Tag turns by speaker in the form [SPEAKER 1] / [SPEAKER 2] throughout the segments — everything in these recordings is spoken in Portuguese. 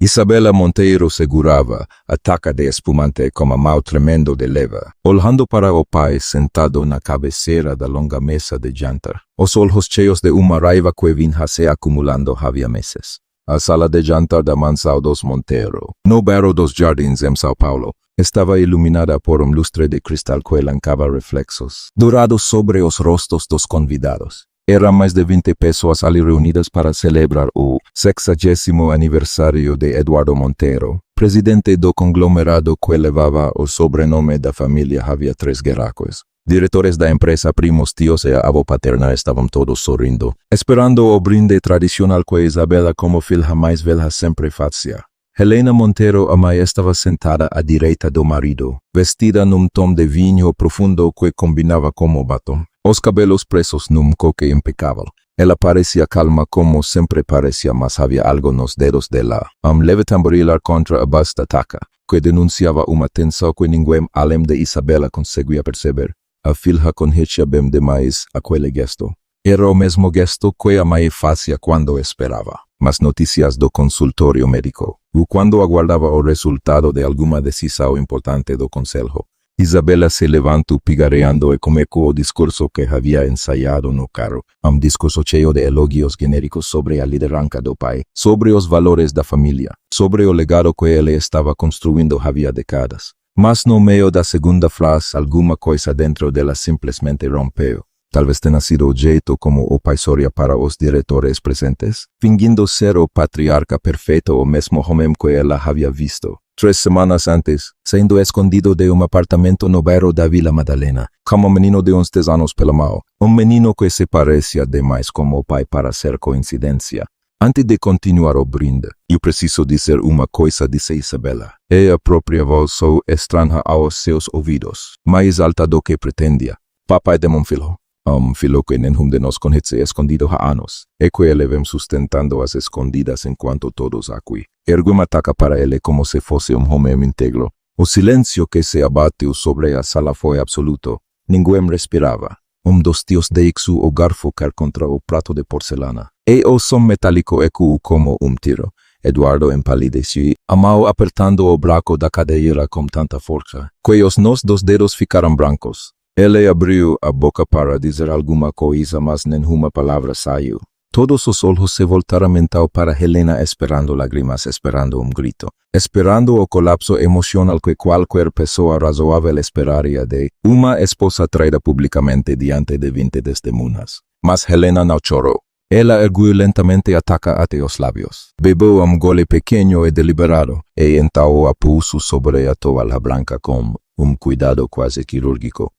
[SPEAKER 1] Isabela Monteiro segurava a taca de espumante com a mão tremendo de leva, olhando para o pai sentado na cabeceira da longa mesa de jantar. Os olhos cheios de uma raiva que vinha se acumulando havia meses. A sala de jantar da mansão dos Monteiro, no bairro dos Jardins em São Paulo, estava iluminada por lustre de cristal que lançava reflexos dourados sobre os rostos dos convidados. Eram mais de 20 pessoas ali reunidas para celebrar o 60º aniversário de Eduardo Monteiro, presidente do conglomerado que levava o sobrenome da família havia 3 Guerracos. Diretores da empresa, primos, tios e a avó paterna estavam todos sorrindo, esperando o brinde tradicional que Isabela, como filha mais velha, sempre fazia. Helena Monteiro, a mãe, estava sentada à direita do marido, vestida num tom de vinho profundo que combinava com o batom. Os cabelos presos num coque impecável. Ela parecia calma como sempre parecia, mas havia algo nos dedos dela, leve tamborilar contra a base da taca, que denunciava uma tensão que ninguém além de Isabela conseguia perceber. A filha conhecia bem demais aquele gesto. Era o mesmo gesto que a mãe fazia quando esperava mas notícias do consultório médico, ou quando aguardava o resultado de alguma decisão importante do conselho. Isabela se levantou pigareando e começou o discurso que havia ensaiado no carro, discurso cheio de elogios genéricos sobre a liderança do pai, sobre os valores da família, sobre o legado que ele estava construindo havia décadas. Mas no meio da segunda frase, alguma coisa dentro dela simplesmente rompeu. Talvez tenha sido o jeito como o pai sorria para os diretores presentes, fingindo ser o patriarca perfeito, o mesmo homem que ela havia visto 3 semanas antes, sendo escondido de um apartamento no bairro da Vila Madalena, como menino de uns 10 anos pela mão, menino que se parecia demais com o pai para ser coincidência. Antes de continuar o brinde, eu preciso dizer uma coisa, disse Isabela. E a própria voz sou estranha aos seus ouvidos, mais alta do que pretendia. Papai de meu filho. Filho que nenhum de nós conhece escondido há anos, e que ele vem sustentando as escondidas enquanto todos aqui. Ergo uma taca para ele como se fosse homem íntegro. O silêncio que se abateu sobre a sala foi absoluto. Ninguém respirava. Dos tios deixou o garfo cair contra o prato de porcelana, e o som metálico ecoou como tiro. Eduardo empalideceu, a mão apertando o braço da cadeira com tanta força, que os nós dos dedos ficaram brancos. Ele abriu a boca para dizer alguma coisa, mas nenhuma palavra saiu. Todos os olhos se voltaram então para Helena, esperando lágrimas, esperando grito, esperando o colapso emocional que qualquer pessoa razoável esperaria de uma esposa traída publicamente diante de 20 testemunhas. Mas Helena não chorou. Ela ergueu lentamente a taca até os lábios. Bebeu gole pequeno e deliberado, e então a puso sobre a toalha branca com cuidado quase quirúrgico.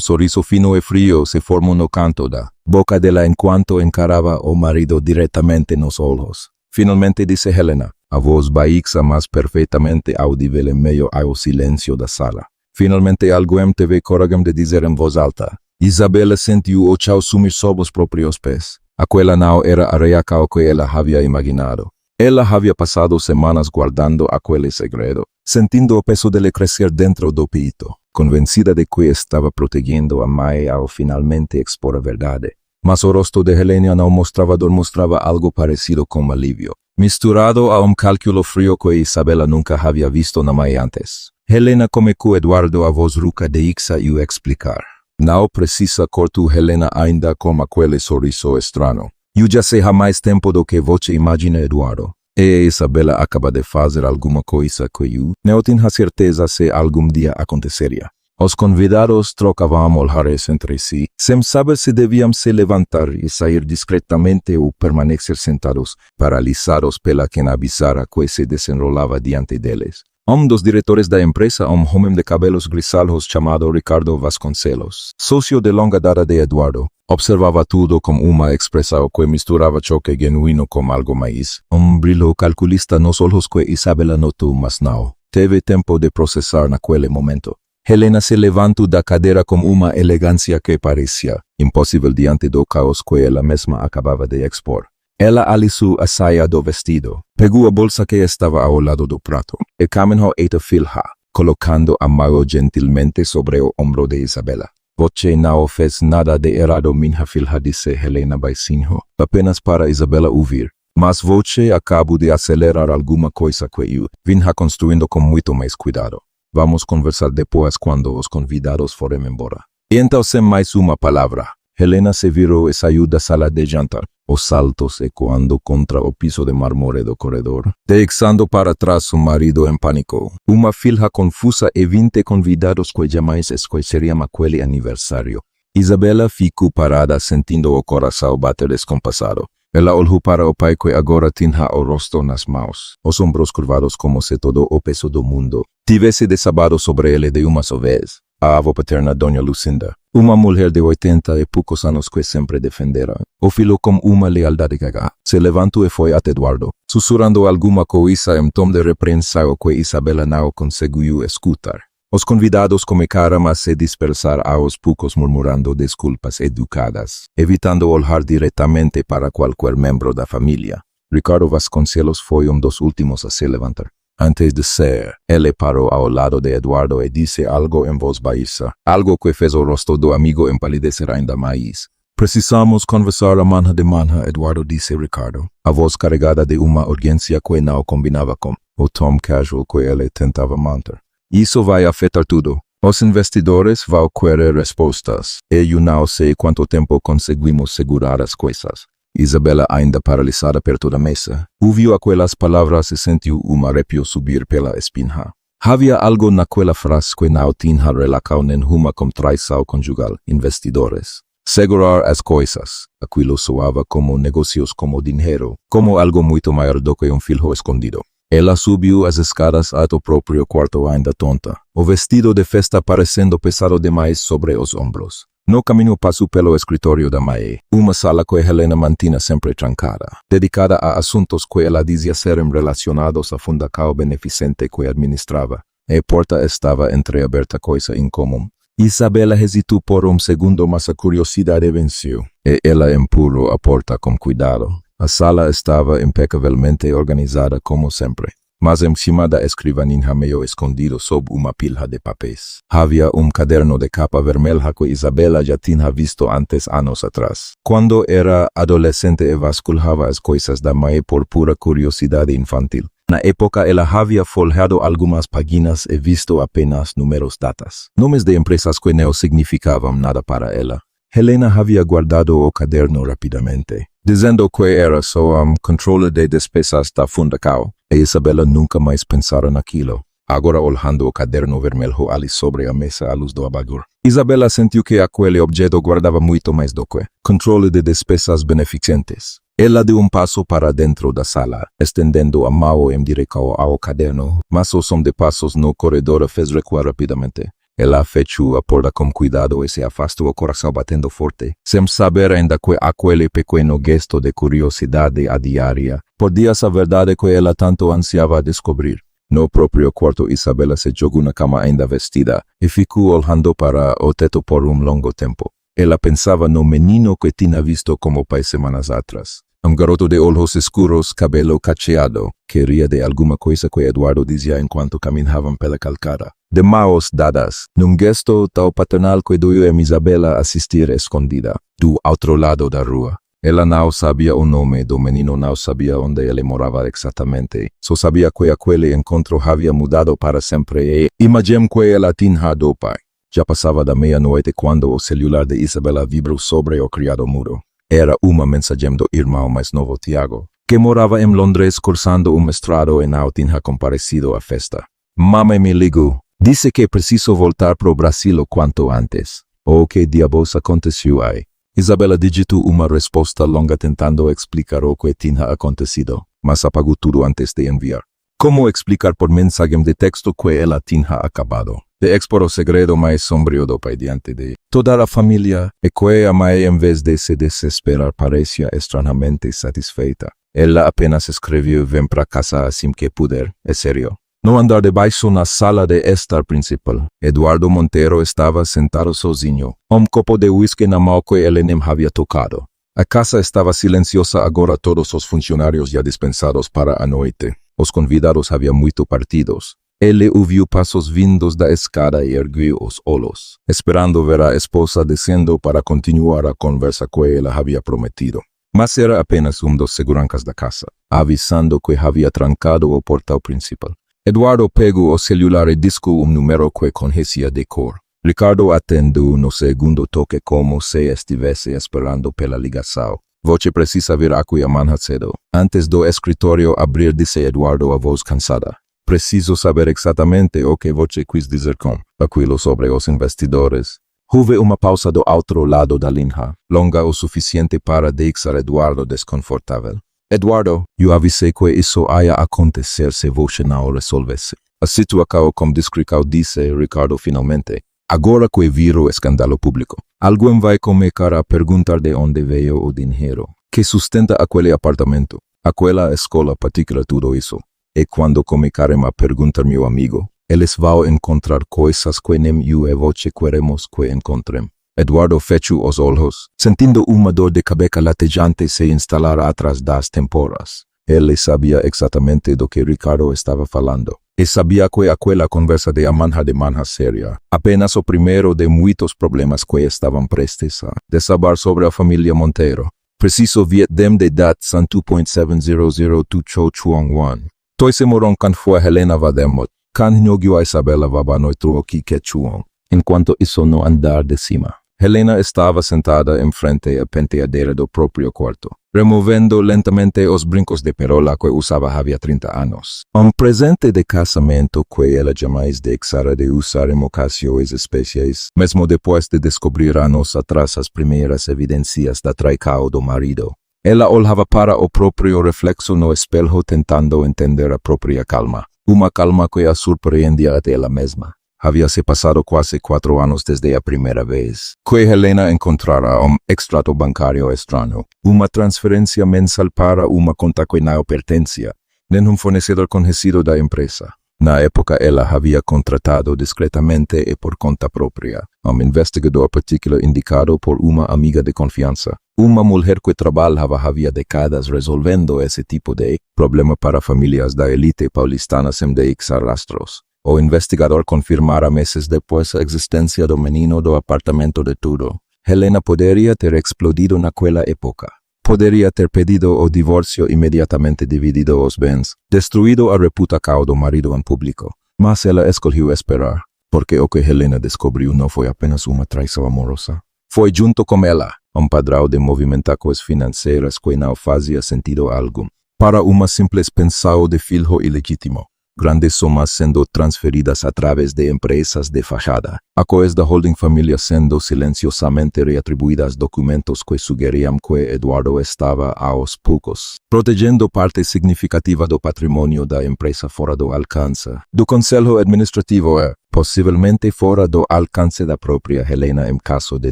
[SPEAKER 1] Sorriso fino e frio se formou no canto da boca dela enquanto encarava o marido diretamente nos olhos. Finalmente disse Helena, a voz baixa mas perfeitamente audível em meio ao silêncio da sala. Finalmente alguém teve coragem de dizer em voz alta. Isabela sentiu o chão sumir sob os próprios pés. Aquela não era a reação que ela havia imaginado. Ela havia passado semanas guardando aquele segredo, sentindo o peso dele crescer dentro do peito, convencida de que estava protegendo a mãe ao finalmente expor a verdade. Mas o rosto de Helena não mostrava dor, mostrava algo parecido com alívio, misturado a cálculo frio que Isabela nunca havia visto na mãe antes. Helena começou Eduardo, a voz rouca de Ixa, e o explicar. Não precisa, cortou Helena ainda com aquele sorriso estranho. Eu já sei há mais tempo do que você imagina, Eduardo. E Isabela acaba de fazer alguma coisa que eu não tinha certeza se algum dia aconteceria. Os convidados trocavam olhares entre si, sem saber se deviam se levantar e sair discretamente ou permanecer sentados, paralisados pela quena bizarra que se desenrolava diante deles. Dos diretores da empresa, homem de cabelos grisalhos chamado Ricardo Vasconcelos, sócio de longa data de Eduardo, observava tudo com uma expressão que misturava choque genuíno com algo mais. Brilho calculista nos olhos que Isabela notou, mas não teve tempo de processar naquele momento. Helena se levantou da cadeira com uma elegância que parecia impossível diante do caos que ela mesma acabava de expor. Ela alisou a saia do vestido, pegou a bolsa que estava ao lado do prato e caminhou até a filha, colocando a mão gentilmente sobre o ombro de Isabela. Você não fez nada de errado, minha filha, disse Helena baixinho, apenas para Isabela ouvir. Mas voce acabo de acelerar alguma coisa que eu vinha construindo com muito mais cuidado. Vamos conversar depois quando os convidados forem embora. E então, sem mais uma palavra, Helena se virou e saiu da sala de jantar, os saltos ecoando contra o piso de mármore do corredor, deixando para trás o marido em pânico. Uma fila confusa e 20 convidados que jamais esqueceriam aquele aniversário. Isabela ficou parada sentindo o coração bater descompassado. Ela olhou para o pai que agora tinha o rosto nas mãos, os ombros curvados como se todo o peso do mundo tivesse desabado sobre ele de uma só vez. A avó paterna Dona Lucinda, uma mulher de 80 e poucos anos que sempre defendera o filho com uma lealdade gaga, se levantou e foi até Eduardo, sussurrando alguma coisa em tom de repreensão que Isabela não conseguiu escutar. Os convidados começaram a se dispersar aos poucos murmurando desculpas educadas, evitando olhar diretamente para qualquer membro da família. Ricardo Vasconcelos foi dos últimos a se levantar. Antes de sair, ele parou ao lado de Eduardo e disse algo em voz baixa, algo que fez o rosto do amigo empalidecer ainda mais. Precisamos conversar amanhã de manhã, Eduardo disse Ricardo, a voz carregada de uma urgência que não combinava com o tom casual que ele tentava manter. Isso vai afetar tudo. Os investidores vão querer respostas, e eu não sei quanto tempo conseguimos segurar as coisas. Isabela, ainda paralisada perto da mesa, ouviu aquelas palavras e sentiu arrepio subir pela espinha. Havia algo naquela frase que não tinha relação nenhuma com traição conjugal. Investidores. Segurar as coisas. Aquilo soava como negócios, como dinheiro, como algo muito maior do que filho escondido. Ela subiu as escadas ao próprio quarto ainda tonta, o vestido de festa parecendo pesado demais sobre os ombros. No caminho passou pelo escritório da mãe, uma sala que Helena mantinha sempre trancada, dedicada a assuntos que ela dizia serem relacionados à fundação beneficente que administrava. A porta estava entreaberta, coisa incomum. Isabela hesitou por segundo, mas a curiosidade venceu, e ela empurrou a porta com cuidado. A sala estava impecavelmente organizada como sempre, mas em cima da escrivaninha meio escondido sob uma pilha de papéis. Havia caderno de capa vermelha que Isabela já tinha visto antes anos atrás, quando era adolescente e vasculhava as coisas da mãe por pura curiosidade infantil. Na época ela havia folheado algumas páginas e visto apenas números, datas, nomes de empresas que não significavam nada para ela. Helena havia guardado o caderno rapidamente, dizendo que era só controle de despesas da fundação, e Isabela nunca mais pensara naquilo. Agora, olhando o caderno vermelho ali sobre a mesa à luz do abajur, Isabela sentiu que aquele objeto guardava muito mais do que controle de despesas beneficentes. Ela deu passo para dentro da sala, estendendo a mão em direção ao caderno, mas o som de passos no corredor fez recuar rapidamente. Ela fechou a porta com cuidado e se afastou, o coração batendo forte, sem saber ainda que aquele pequeno gesto de curiosidade a diária podia ser a verdade que ela tanto ansiava descobrir. No próprio quarto, Isabela se jogou na cama ainda vestida e ficou olhando para o teto por longo tempo. Ela pensava no menino que tinha visto como pai semanas atrás. Garoto de olhos escuros, cabelo cacheado, que ria de alguma coisa que Eduardo dizia enquanto caminhavam pela calçada. De mãos dadas, num gesto tão paternal que doeu a Isabela assistir escondida, do outro lado da rua. Ela não sabia o nome do menino, não sabia onde ele morava exatamente. Só sabia que aquele encontro havia mudado para sempre e imaginou que ela tinha do pai. Já passava da meia-noite quando o celular de Isabela vibrou sobre o criado mudo. Era uma mensagem do irmão mais novo, Tiago, que morava em Londres cursando mestrado e não tinha comparecido à festa. Mamãe me ligou. Disse que preciso voltar pro Brasil o quanto antes. O que diabos aconteceu aí? Isabela digitou uma resposta longa tentando explicar o que tinha acontecido, mas apagou tudo antes de enviar. Como explicar por mensagem de texto que ela tinha acabado de expor o segredo mais sombrio do pai diante de toda a família e que a mãe, em vez de se desesperar, parecia estranhamente satisfeita. Ela apenas escreveu: vem pra casa assim que puder, é sério. No andar de baixo, na sala de estar principal, Eduardo Monteiro estava sentado sozinho, copo de whisky na mão que ele nem havia tocado. A casa estava silenciosa agora, todos os funcionários já dispensados para a noite. Os convidados haviam muito partidos. Ele ouviu passos vindos da escada e ergueu os olhos, esperando ver a esposa descendo para continuar a conversa que ela havia prometido. mas era apenas dos seguranças da casa, avisando que havia trancado o portal principal. Eduardo pegou o celular e discou número que conhecia de cor. Ricardo atendeu no segundo toque como se estivesse esperando pela ligação. Você precisa vir aqui amanhã cedo. Antes do escritório abrir, disse Eduardo a voz cansada. Preciso saber exatamente o que você quis dizer com aquilo sobre os investidores. Houve uma pausa do outro lado da linha, longa o suficiente para deixar Eduardo desconfortável. Eduardo, eu avisei que isso ia acontecer se você não resolvesse. A situação como descricau, disse Ricardo finalmente. Agora que vira o escândalo público, alguém vai começar a perguntar de onde veio o dinheiro que sustenta aquele apartamento, aquela escola particular, tudo isso. E quando começarem a perguntar, meu amigo, eles vão encontrar coisas que nem eu e você queremos que encontrem. Eduardo fechou os olhos, sentindo uma dor de cabeça latejante se instalar atrás das temporas. Ele sabia exatamente do que Ricardo estava falando. E sabia que aquela conversa de amanhã seria apenas o primeiro de muitos problemas que estavam prestes a desabar sobre a família Monteiro. Preciso Vietnam de dat 102.700 Cho Chuang Wan. Toi se moron kan foi Helena vademot, kan hinogyo a Isabela vabanoi truoki que Chuang. Enquanto isso não andar de cima. Helena estava sentada em frente à penteadeira do próprio quarto, removendo lentamente os brincos de perola que usava havia 30 anos. Presente de casamento que ela jamais deixara de usar em ocasiões especiais, mesmo depois de descobrir anos atrás as primeiras evidências da traição do marido. Ela olhava para o próprio reflexo no espelho tentando entender a própria calma. Uma calma que a surpreendia até ela mesma. Havia se passado quase 4 anos desde a primeira vez que Helena encontrara extrato bancário estranho, uma transferência mensal para uma conta que não pertencia, nem fornecedor conhecido da empresa. Na época, ela havia contratado discretamente e por conta própria investigador particular indicado por uma amiga de confiança, uma mulher que trabalhava havia décadas resolvendo esse tipo de problema para famílias da elite paulistana sem deixar rastros. O investigador confirmara meses depois a existência do menino do apartamento de tudo. Helena poderia ter explodido naquela época. Poderia ter pedido o divórcio e imediatamente dividido os bens, destruído a reputação do marido em público. Mas ela escolheu esperar, porque o que Helena descobriu não foi apenas uma traição amorosa. Foi junto com ela padrão de movimentações financeiras que não fazia sentido algum, para uma simples pensão de filho ilegítimo. Grandes somas sendo transferidas através de empresas de fachada, a coisa da holding família sendo silenciosamente reatribuídas, documentos que sugeriam que Eduardo estava aos poucos protegendo parte significativa do patrimônio da empresa fora do alcance do conselho administrativo e, possivelmente, fora do alcance da própria Helena em caso de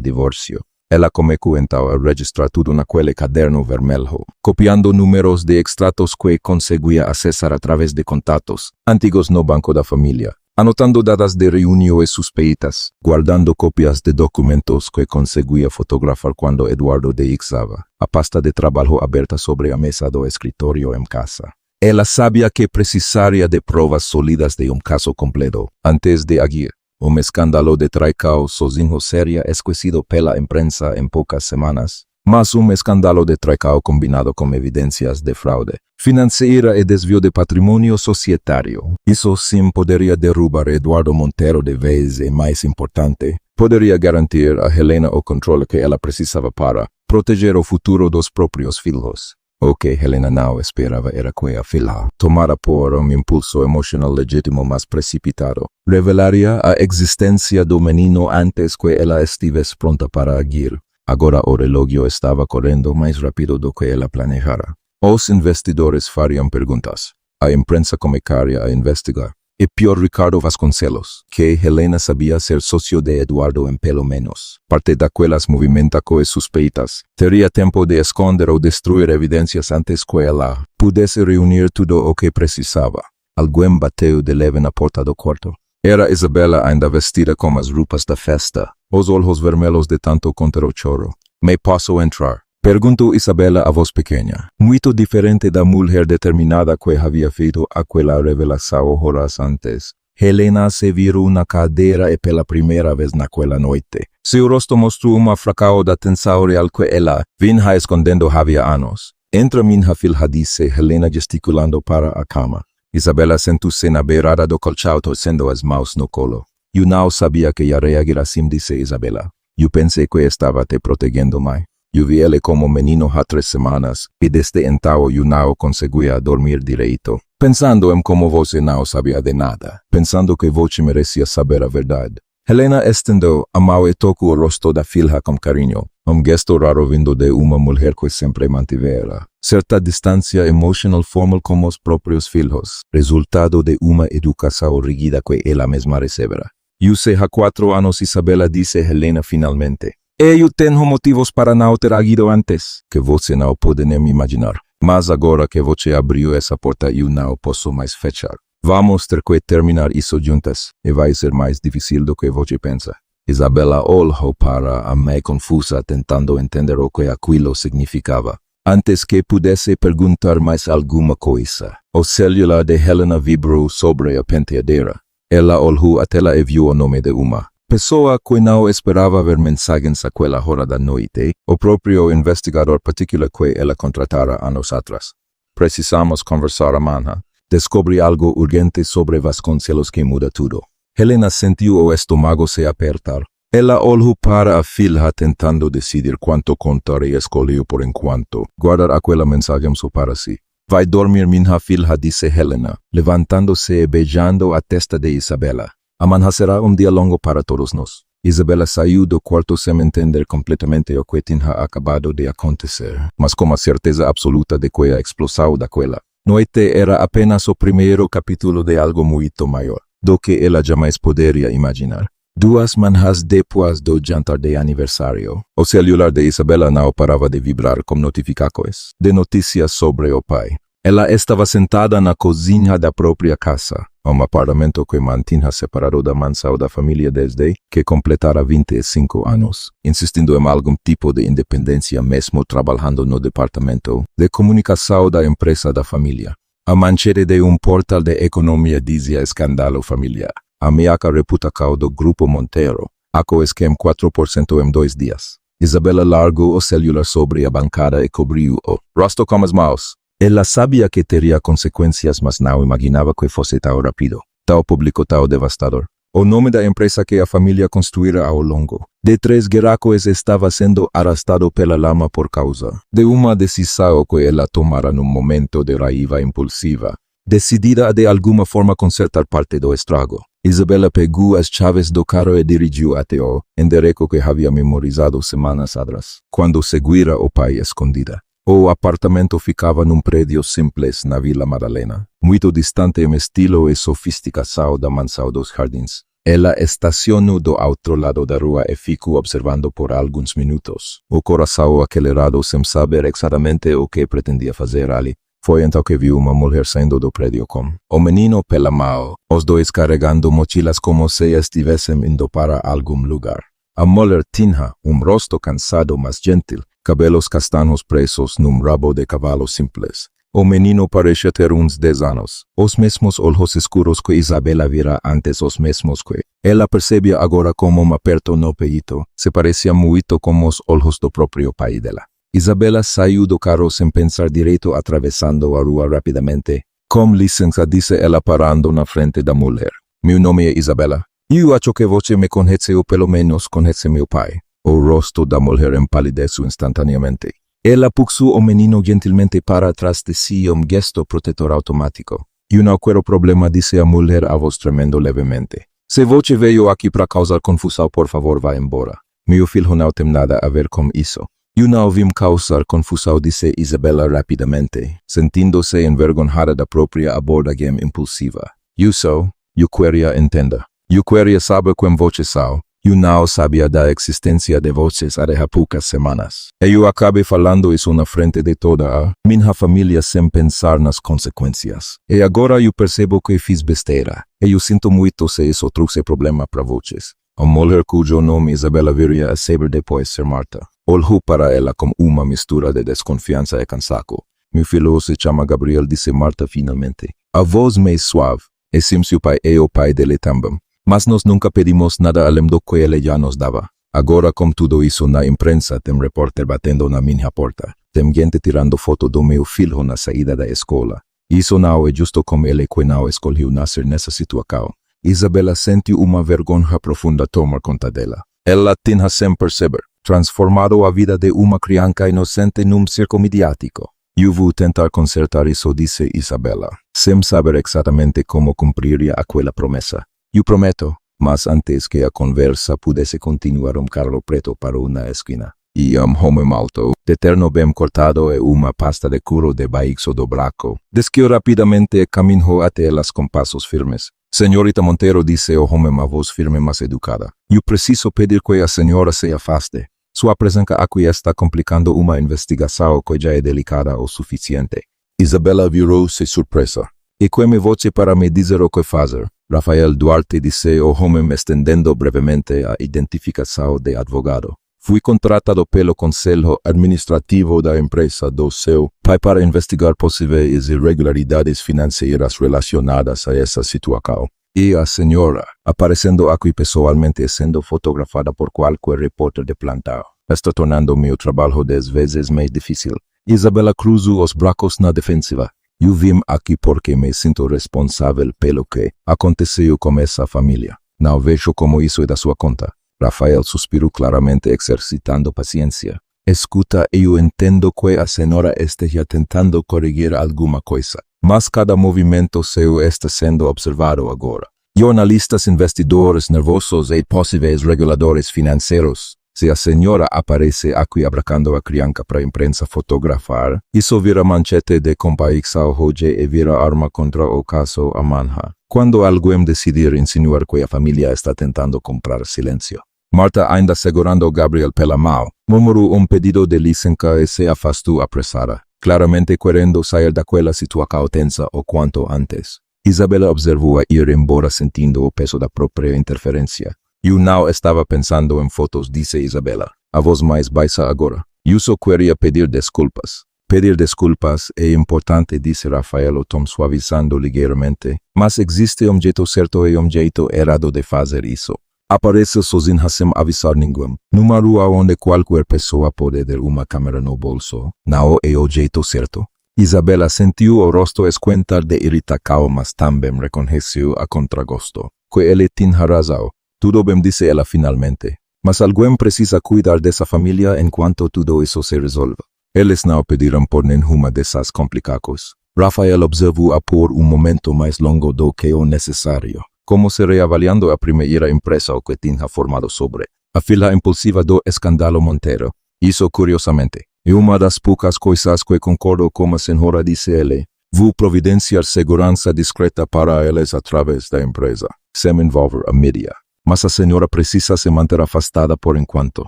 [SPEAKER 1] divórcio. Ela começou então a registrar tudo naquele caderno vermelho, copiando números de extratos que conseguia acessar através de contatos antigos no banco da família, anotando datas de reuniões suspeitas, guardando cópias de documentos que conseguia fotografar quando Eduardo deixava a pasta de trabalho aberta sobre a mesa do escritório em casa. Ela sabia que precisaria de provas sólidas de caso completo antes de agir. Escândalo de traição sozinho seria esquecido pela imprensa em poucas semanas, mas escândalo de traição combinado com evidências de fraude financeira e desvio de patrimônio societário. Isso sim poderia derrubar Eduardo Monteiro de vez e, mais importante, poderia garantir a Helena o controle que ela precisava para proteger o futuro dos próprios filhos. O que Helena não esperava era que a filha, tomada por impulso emocional legítimo mas precipitado, revelaria a existência do menino antes que ela estivesse pronta para agir. Agora o relógio estava correndo mais rápido do que ela planejara. Os investidores fariam perguntas. A imprensa começaria a investigar. E pior, Ricardo Vasconcelos, que Helena sabia ser sócio de Eduardo em pelo menos parte daquelas movimentações suspeitas, teria tempo de esconder ou destruir evidências antes que ela pudesse reunir tudo o que precisava. Alguém bateu de leve na porta do quarto. Era Isabela, ainda vestida com as roupas da festa, os olhos vermelhos de tanto conter o choro. Me posso entrar? Perguntou Isabela a voz pequena, muito diferente da mulher determinada que havia feito aquela revelação horas antes. Helena se virou na cadeira e pela primeira vez naquela noite. Seu rosto mostrou uma fracao da tensão real que ela vinha escondendo havia anos. Entra minha filha, disse Helena gesticulando para a cama. Isabela sentou-se na beirada do colchão torcendo as mãos no colo. Eu não sabia que ia reagir assim, disse Isabela. Eu pensei que estava te protegendo mais. Eu vi ele como menino há 3 semanas, e desde então eu não conseguia dormir direito. Pensando em como você não sabia de nada. Pensando que você merecia saber a verdade. Helena estendeu a mão e tocou o rosto da filha com carinho. Gesto raro vindo de uma mulher que sempre mantivera certa distância emocional formal com os próprios filhos, resultado de uma educação rígida que ela mesma recebera. Eu sei há 4 anos, Isabela, disse Helena finalmente. E eu tenho motivos para não ter agido antes, que você não pode nem imaginar. Mas agora que você abriu essa porta, eu não posso mais fechar. Vamos ter que terminar isso juntas, e vai ser mais difícil do que você pensa. Isabela olhou para a mãe confusa, tentando entender o que aquilo significava. Antes que pudesse perguntar mais alguma coisa, o celular de Helena vibrou sobre a penteadeira. Ela olhou a tela e viu o nome de uma pessoa que não esperava ver mensagens àquela hora da noite, o próprio investigador particular que ela contratara anos atrás. Precisamos conversar amanhã. Descobri algo urgente sobre Vasconcelos que muda tudo. Helena sentiu o estômago se apertar. Ela olhou para a filha tentando decidir quanto contar e escolheu por enquanto guardar aquela mensagem só para si. Vai dormir, minha filha, disse Helena, levantando-se e beijando a testa de Isabela. Amanhã será dia longo para todos nós. Isabela saiu do quarto sem entender completamente o que tinha acabado de acontecer, mas com a certeza absoluta de que a explosão daquela noite era apenas o primeiro capítulo de algo muito maior do que ela jamais poderia imaginar. 2 manhãs depois do jantar de aniversário, o celular de Isabela não parava de vibrar com notificações de notícias sobre o pai. Ela estava sentada na cozinha da própria casa, um apartamento que mantinha separado da mansão da família desde que completara 25 anos, insistindo em algum tipo de independência mesmo trabalhando no departamento de comunicação da empresa da família. A manchete de um portal de economia dizia escândalo familiar. A meaca reputação do Grupo Monteiro, aco esquema 4% em 2 dias. Isabela largou o celular sobre a bancada e cobriu o rosto com as mãos. Ela sabia que teria consequências, mas não imaginava que fosse tão rápido, tão público, tão devastador. O nome da empresa que a família construíra ao longo de 3 guerras estava sendo arrastado pela lama por causa de uma decisão que ela tomara num momento de raiva impulsiva, decidida a de alguma forma consertar parte do estrago. Isabela pegou as chaves do carro e dirigiu até o endereço que havia memorizado semanas atrás, quando seguira o pai escondida. O apartamento ficava num prédio simples na Vila Madalena, muito distante em estilo e sofisticação da mansão dos jardins. Ela estacionou do outro lado da rua e ficou observando por alguns minutos, o coração acelerado sem saber exatamente o que pretendia fazer ali. Foi então que viu uma mulher saindo do prédio com o menino pela mão, os dois carregando mochilas como se estivessem indo para algum lugar. A mulher tinha rosto cansado mas gentil, cabelos castanhos presos num rabo de cavalo simples. O menino parecia ter uns 10 anos, os mesmos olhos escuros que Isabela vira antes, os mesmos que ela percebia agora como um aperto no peito, se parecia muito com os olhos do próprio pai dela. Isabela saiu do carro sem pensar direito, atravessando a rua rapidamente. Com licença, disse ela parando na frente da mulher. Meu nome é Isabela. Eu acho que você me conhece ou pelo menos conhece meu pai. O rosto da mulher empalideceu instantaneamente. Ela puxou o menino gentilmente para trás de si, gesto protetor automático. Eu não quero problema, disse a mulher, a voz tremendo levemente. Se você veio aqui para causar confusão, por favor, vá embora. Meu filho não tem nada a ver com isso. Eu não vim causar confusão, disse Isabela rapidamente, sentindo-se envergonhada da própria abordagem impulsiva. Eu queria entender. Eu queria saber quem vocês são. Eu não sabia da existência de vocês há poucas semanas. E eu acabei falando isso na frente de toda a minha família sem pensar nas consequências. E agora eu percebo que fiz besteira. E eu sinto muito se isso trouxe problema para vocês. A mulher cujo nome Isabela viria a saber depois ser Marta olhou para ela com uma mistura de desconfiança e cansaço. Meu filho se chama Gabriel, disse Marta finalmente. A voz mais suave, e sim seu pai e o pai dele também. Mas nós nunca pedimos nada além do que ele já nos dava. Agora, com tudo isso na imprensa, tem repórter batendo na minha porta. Tem gente tirando foto do meu filho na saída da escola. Isso não é justo como ele que não escolheu nascer nessa situação. Isabela sentiu uma vergonha profunda tomar conta dela. Ela tinha sem perceber transformado a vida de uma criança inocente num circo midiático. Eu vou tentar consertar isso, disse Isabela, sem saber exatamente como cumpriria aquela promessa. Eu prometo, mas antes que a conversa pudesse continuar, Carlo Preto parou na esquina. E homem alto, de terno bem cortado e uma pasta de couro de baixo do braço, desceu rapidamente e caminhou até elas com passos firmes. Senhorita Monteiro, disse o homem a voz firme mas educada. Eu preciso pedir que a senhora se afaste. Sua presença aqui está complicando uma investigação que já é delicada o suficiente. Isabela virou-se surpresa. E que me voce para me dizer o que fazer? Rafael Duarte, disse o homem estendendo brevemente a identificação de advogado. Fui contratado pelo Conselho Administrativo da empresa do seu pai para investigar possíveis irregularidades financeiras relacionadas a essa situação. E a senhora, aparecendo aqui pessoalmente e sendo fotografada por qualquer repórter de plantão, está tornando meu trabalho 10 vezes mais difícil. Isabela cruzou os braços na defensiva. Eu vim aqui porque me sinto responsável pelo que aconteceu com essa família. Não vejo como isso é da sua conta. Rafael suspirou claramente, exercitando paciência. Escuta, eu entendo que a senhora esteja tentando corrigir alguma coisa, mas cada movimento seu está sendo observado agora. Jornalistas, investidores nervosos e possíveis reguladores financeiros. Se a senhora aparece aqui abracando a criança para a imprensa fotografar, isso vira manchete de compaixão hoje e vira arma contra o caso Amanha. Quando alguém decidir insinuar que a família está tentando comprar silêncio. Marta, ainda segurando Gabriel pela mão, murmurou pedido de licença e se afastou apressada, claramente querendo sair daquela situação tensa o quanto antes. Isabela observou a ir embora sentindo o peso da própria interferência. Eu não estava pensando em fotos, disse Isabela, a voz mais baixa agora. Eu só queria pedir desculpas. Pedir desculpas é importante, disse Rafael, o tom suavizando ligeiramente, mas existe jeito certo e jeito errado de fazer isso. Aparece sozinha sem avisar ninguém, numa rua onde qualquer pessoa pode ter uma câmera no bolso. Não é o jeito certo. Isabela sentiu o rosto esquentar de irritação, mas também reconheceu a contragosto que ele tinha razão. Tudo bem, disse ela finalmente, mas alguém precisa cuidar dessa família enquanto tudo isso se resolve. Eles não pediram por nenhuma dessas complicações. Rafael observou-a por momento mais longo do que o necessário, como se reavaliando a primeira impressão que tinha formado sobre a fila impulsiva do escândalo Monteiro. Isso, curiosamente, é uma das poucas coisas que concordo com a senhora, disse ele. Vou providenciar segurança discreta para eles através da empresa, sem envolver a mídia. Mas a senhora precisa se manter afastada por enquanto.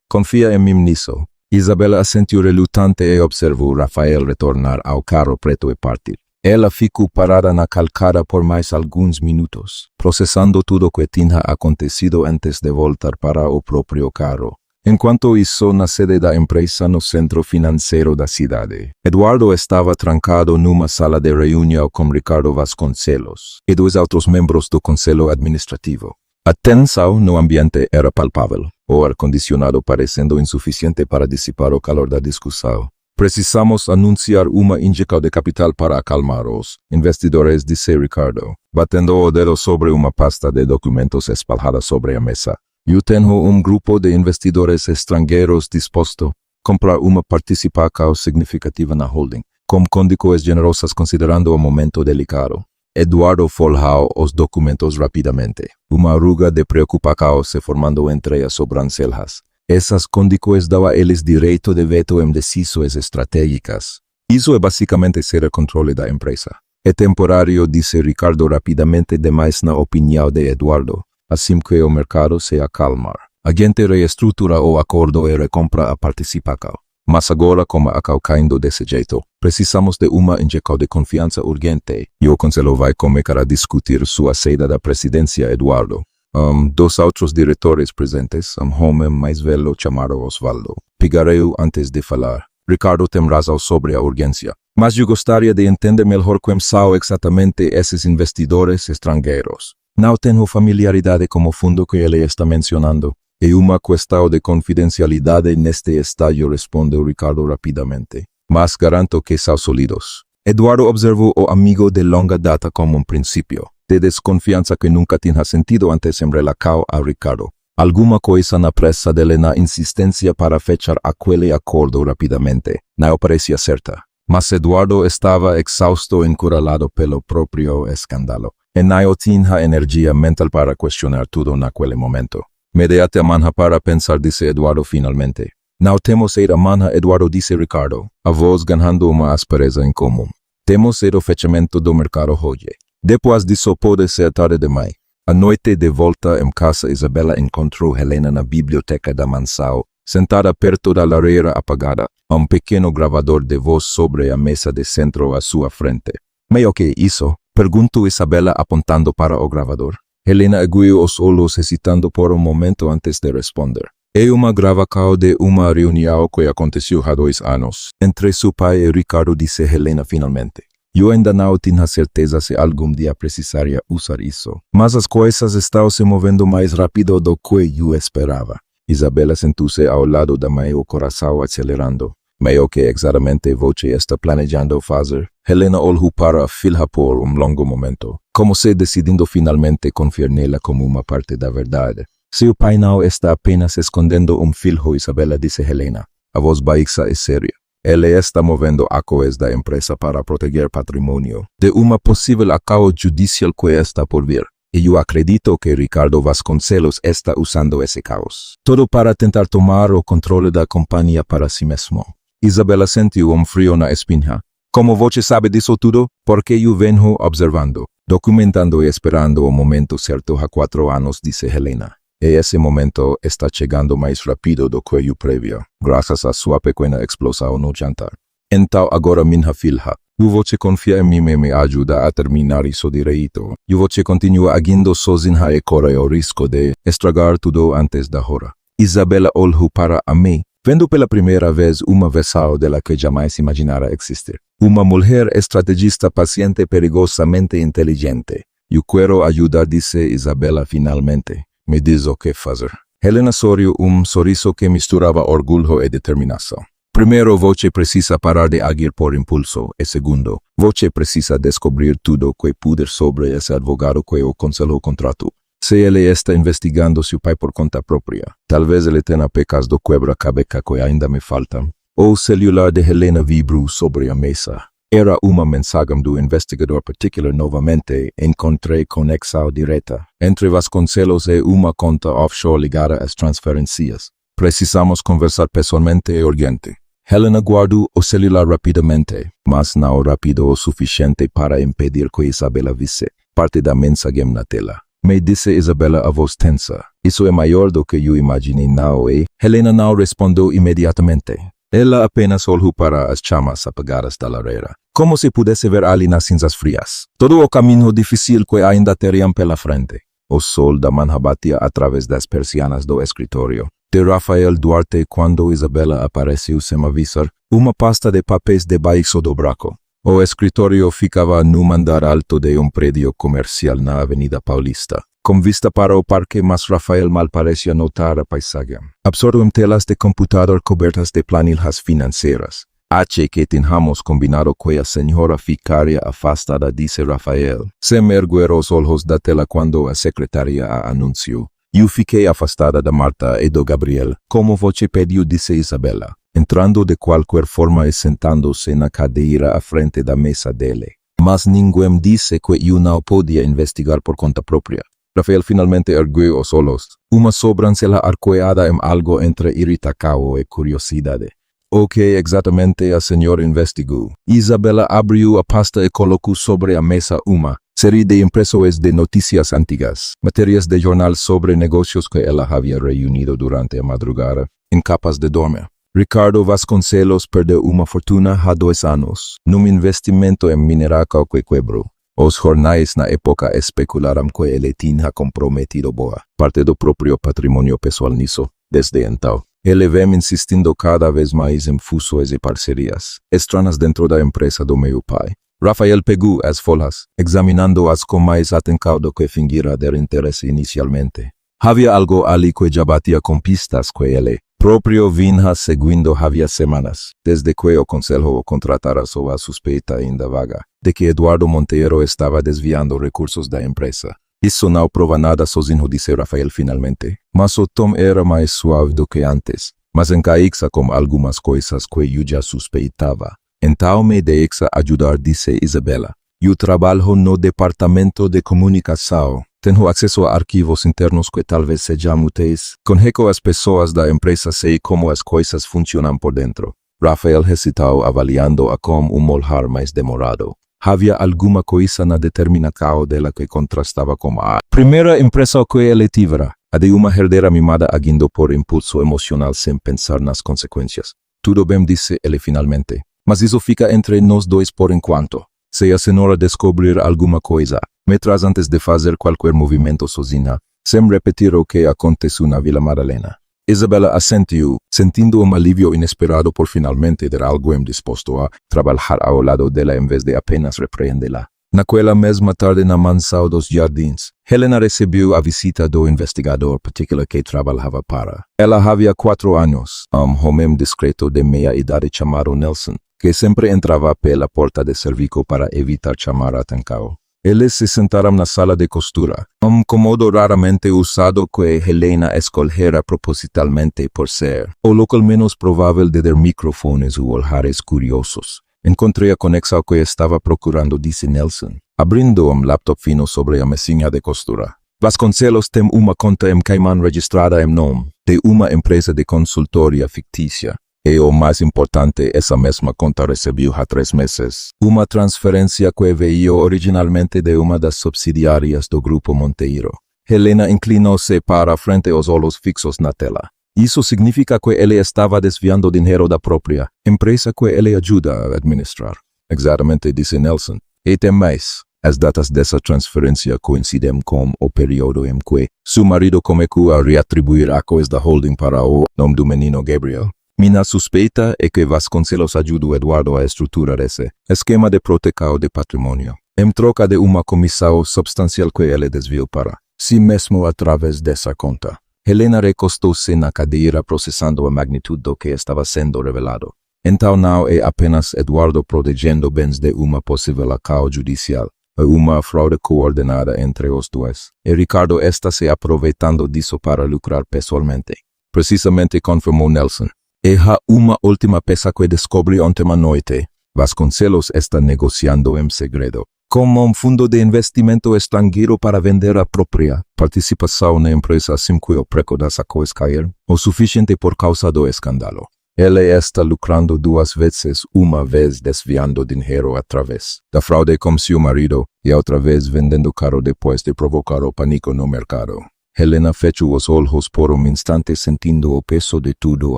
[SPEAKER 1] Confia em mim nisso. Isabela assentiu relutante e observou Rafael retornar ao carro preto e partir. Ela ficou parada na calçada por mais alguns minutos, processando tudo o que tinha acontecido antes de voltar para o próprio carro. Enquanto isso, na sede da empresa no centro financeiro da cidade, Eduardo estava trancado numa sala de reunião com Ricardo Vasconcelos e 2 outros membros do Conselho Administrativo. A tensão no ambiente era palpável, o ar-condicionado parecendo insuficiente para dissipar o calor da discussão. Precisamos anunciar uma injeção de capital para acalmar os investidores, disse Ricardo, batendo o dedo sobre uma pasta de documentos espalhada sobre a mesa. Eu tenho grupo de investidores estrangeiros disposto a comprar uma participação significativa na holding, com condições generosas considerando o momento delicado. Eduardo folhou os documentos rapidamente, uma ruga de preocupação se formando entre as sobrancelhas. Essas condições davam a eles direito de veto em decisões estratégicas. Isso é basicamente ser o controle da empresa. É temporário, disse Ricardo rapidamente demais na opinião de Eduardo, assim que o mercado se acalmar. A gente reestrutura o acordo e recompra a participação. Mas agora, como acaba caindo desse jeito, precisamos de uma injeção de confiança urgente. E o conselho vai começar a discutir sua saída da presidência, Eduardo. 2 outros diretores presentes, homem mais velho chamado Osvaldo. Pigareu antes de falar. Ricardo temrazao sobre a urgência. Mas eu gostaria de entender melhor como são exatamente esses investidores estrangeiros. Não tenho familiaridade com o fundo que ele está mencionando. É uma questão de confidencialidade neste estágio, respondeu Ricardo rapidamente. Mas garanto que são sólidos. Eduardo observou o amigo de longa data como um princípio de desconfiança que nunca tinha sentido antes em relação a Ricardo. Alguma coisa na pressa dele na insistência para fechar aquele acordo rapidamente não parecia certa. Mas Eduardo estava exausto e encurralado pelo próprio escândalo, e não tinha energia mental para questionar tudo naquele momento. Me deate amanhã para pensar, disse Eduardo finalmente. Não temos ir amanhã, Eduardo, disse Ricardo, a voz ganhando uma aspereza incomum. Temos ir ao fechamento do mercado hoje. Depois disso pode ser tarde demais. À noite, de volta em casa, Isabela encontrou Helena na biblioteca da mansão, sentada perto da lareira apagada, um pequeno gravador de voz sobre a mesa de centro à sua frente. Meio que isso? Perguntou Isabela apontando para o gravador. Helena ergueu os olhos hesitando por um momento antes de responder. É uma gravação de uma reunião que aconteceu há 2 anos, entre seu pai e Ricardo, disse Helena finalmente. Eu ainda não tinha certeza se algum dia precisaria usar isso, mas as coisas estão se movendo mais rápido do que eu esperava. Isabela sentou-se ao lado da mãe, o coração acelerando. Meio que exatamente você está planejando fazer? Helena olhou para a filha por um longo momento, como se decidindo finalmente confiar nela como uma parte da verdade. Seu pai não está apenas escondendo um filho, Isabela, disse Helena. A voz baixa e séria. Ele está movendo a coisa da empresa para proteger patrimônio de uma possível ação judicial que está por vir. E eu acredito que Ricardo Vasconcelos está usando esse caos todo para tentar tomar o controle da companhia para si mesmo. Isabela sentiu um frio na espinha. Como você sabe disso tudo? Porque eu venho observando, documentando e esperando o momento certo há 4 anos, disse Helena. E esse momento está chegando mais rápido do que eu previa, graças à sua pequena explosão no jantar. Então agora, minha filha, eu vou te confiar em mim e me ajuda a terminar isso direito. Eu vou te continuar agindo sozinha e correr o risco de estragar tudo antes da hora. Isabela olhou para a mim, vendo pela primeira vez uma versão dela que jamais imaginara existir. Uma mulher estrategista, paciente e perigosamente inteligente. Eu quero ajudar, disse Isabela finalmente. Me diz o que fazer. Helena sorriu, um sorriso que misturava orgulho e determinação. Primeiro, você precisa parar de agir por impulso. E segundo, você precisa descobrir tudo o que puder sobre esse advogado que o cancelou o contrato. Se ele está investigando seu pai por conta própria, talvez ele tenha pecas do quebra-cabeça que ainda me faltam. O celular de Helena vibrou sobre a mesa. Era uma mensagem do investigador particular novamente. Encontrei conexão direta entre Vasconcelos e uma conta offshore ligada às transferências. Precisamos conversar pessoalmente e urgente. Helena guardou o celular rapidamente, mas não rápido o suficiente para impedir que Isabela visse parte da mensagem na tela. Me disse Isabela, a voz tensa. Isso é maior do que eu imaginei, não é? Helena não respondeu imediatamente. Ela apenas olhou para as chamas apagadas da lareira, como se pudesse ver ali nas cinzas frias todo o caminho difícil que ainda teriam pela frente. O sol da manhã batia através das persianas do escritório de Rafael Duarte quando Isabela apareceu sem avisar, uma pasta de papéis debaixo do braço. O escritório ficava no andar alto de um prédio comercial na Avenida Paulista, com vista para o parque, mas Rafael mal parecia notar a paisagem. Absorto em telas de computador cobertas de planilhas financeiras. Acho que tínhamos combinado que a senhora ficaria afastada, disse Rafael, sem erguer os olhos da tela quando a secretária a anunciou. Eu fiquei afastada da Marta e do Gabriel, como você pediu, disse Isabela, entrando de qualquer forma e sentando-se na cadeira à frente da mesa dele. Mas ninguém disse que eu não podia investigar por conta própria. Rafael finalmente ergueu os olhos, uma sobrancelha arqueada em algo entre irritação e curiosidade. O que exatamente a senhora investigou? Isabela abriu a pasta e colocou sobre a mesa uma série de impressões de notícias antigas, matérias de jornal sobre negócios que ela havia reunido durante a madrugada, em capas de dormir. Ricardo Vasconcelos perdeu uma fortuna há 2 anos, num investimento em mineral que quebrou. Os jornais na época especularam que ele tinha comprometido boa parte do próprio patrimônio pessoal nisso. Desde então, Ele vem insistindo cada vez mais em fusões e parcerias extranas dentro da empresa do meu pai. Rafael pegou as folhas, examinando-as com mais atenção do que fingira ter interesse inicialmente. Havia algo ali que já batia com pistas que ele próprio vinha seguindo havia semanas, desde que o conselho o contratara sob a suspeita ainda vaga de que Eduardo Monteiro estava desviando recursos da empresa. Isso não prova nada sozinho, disse Rafael finalmente, mas o tom era mais suave do que antes, mas encaixa com algumas coisas que eu já suspeitava. Então me deixa ajudar, disse Isabela. Eu trabalho no departamento de comunicação. Tenho acesso a arquivos internos que talvez sejam úteis. Conheço as pessoas da empresa, sei como as coisas funcionam por dentro. Rafael hesitou, avaliando-a com olhar mais demorado. Havia alguma coisa na determinação dela que contrastava com a primeira impressão que ele tivera, a de uma herdeira mimada agindo por impulso emocional sem pensar nas consequências. Tudo bem, disse ele finalmente, mas isso fica entre nós dois por enquanto. Se a senhora descobrir alguma coisa, me traz antes de fazer qualquer movimento sozinha, sem repetir o que aconteceu na Vila Madalena. Isabela assentiu, sentindo alívio inesperado por finalmente ter alguém disposto a trabalhar ao lado dela em vez de apenas repreendê-la. Naquela mesma tarde na mansão dos Jardins, Helena recebeu a visita do investigador particular que trabalhava para. Ela havia 4 anos, homem discreto de meia idade chamado Nelson, que sempre entrava pela porta de serviço para evitar chamar a atenção. Eles se sentaram na sala de costura, cômodo raramente usado que Helena escolhera propositalmente por ser o local menos provável de ter microfones ou olhares curiosos. Encontrei a conexão que estava procurando, disse Nelson, abrindo laptop fino sobre a mesinha de costura. Vasconcelos tem uma conta em Cayman registrada em nome de uma empresa de consultoria fictícia. E o mais importante, essa mesma conta recebeu há 3 meses uma transferência que veio originalmente de uma das subsidiárias do Grupo Monteiro. Helena inclinou-se para frente, os olhos fixos na tela. Isso significa que ele estava desviando dinheiro da própria empresa que ele ajuda a administrar. Exatamente, disse Nelson. E tem mais. As datas dessa transferência coincidem com o período em que seu marido começou a reatribuir ações da holding para o nome do menino Gabriel. Minha suspeita é que Vasconcelos ajudou Eduardo a estruturar esse esquema de proteção de patrimônio, em troca de uma comissão substancial que ele desviou para si mesmo através dessa conta. Helena recostou-se na cadeira, processando a magnitude do que estava sendo revelado. Então não é apenas Eduardo protegendo bens de uma possível ação judicial, é uma fraude coordenada entre os dois. E Ricardo está se aproveitando disso para lucrar pessoalmente. Precisamente, confirmou Nelson. E há uma última peça que descobri ontem à noite. Vasconcelos está negociando em segredo com um fundo de investimento estrangeiro para vender a própria participação na empresa assim que o preço das ações cair o suficiente por causa do escândalo. Ele está lucrando 2 vezes, uma vez desviando dinheiro através da fraude com seu marido e outra vez vendendo caro depois de provocar o pânico no mercado. Helena fechou os olhos por um instante, sentindo o peso de tudo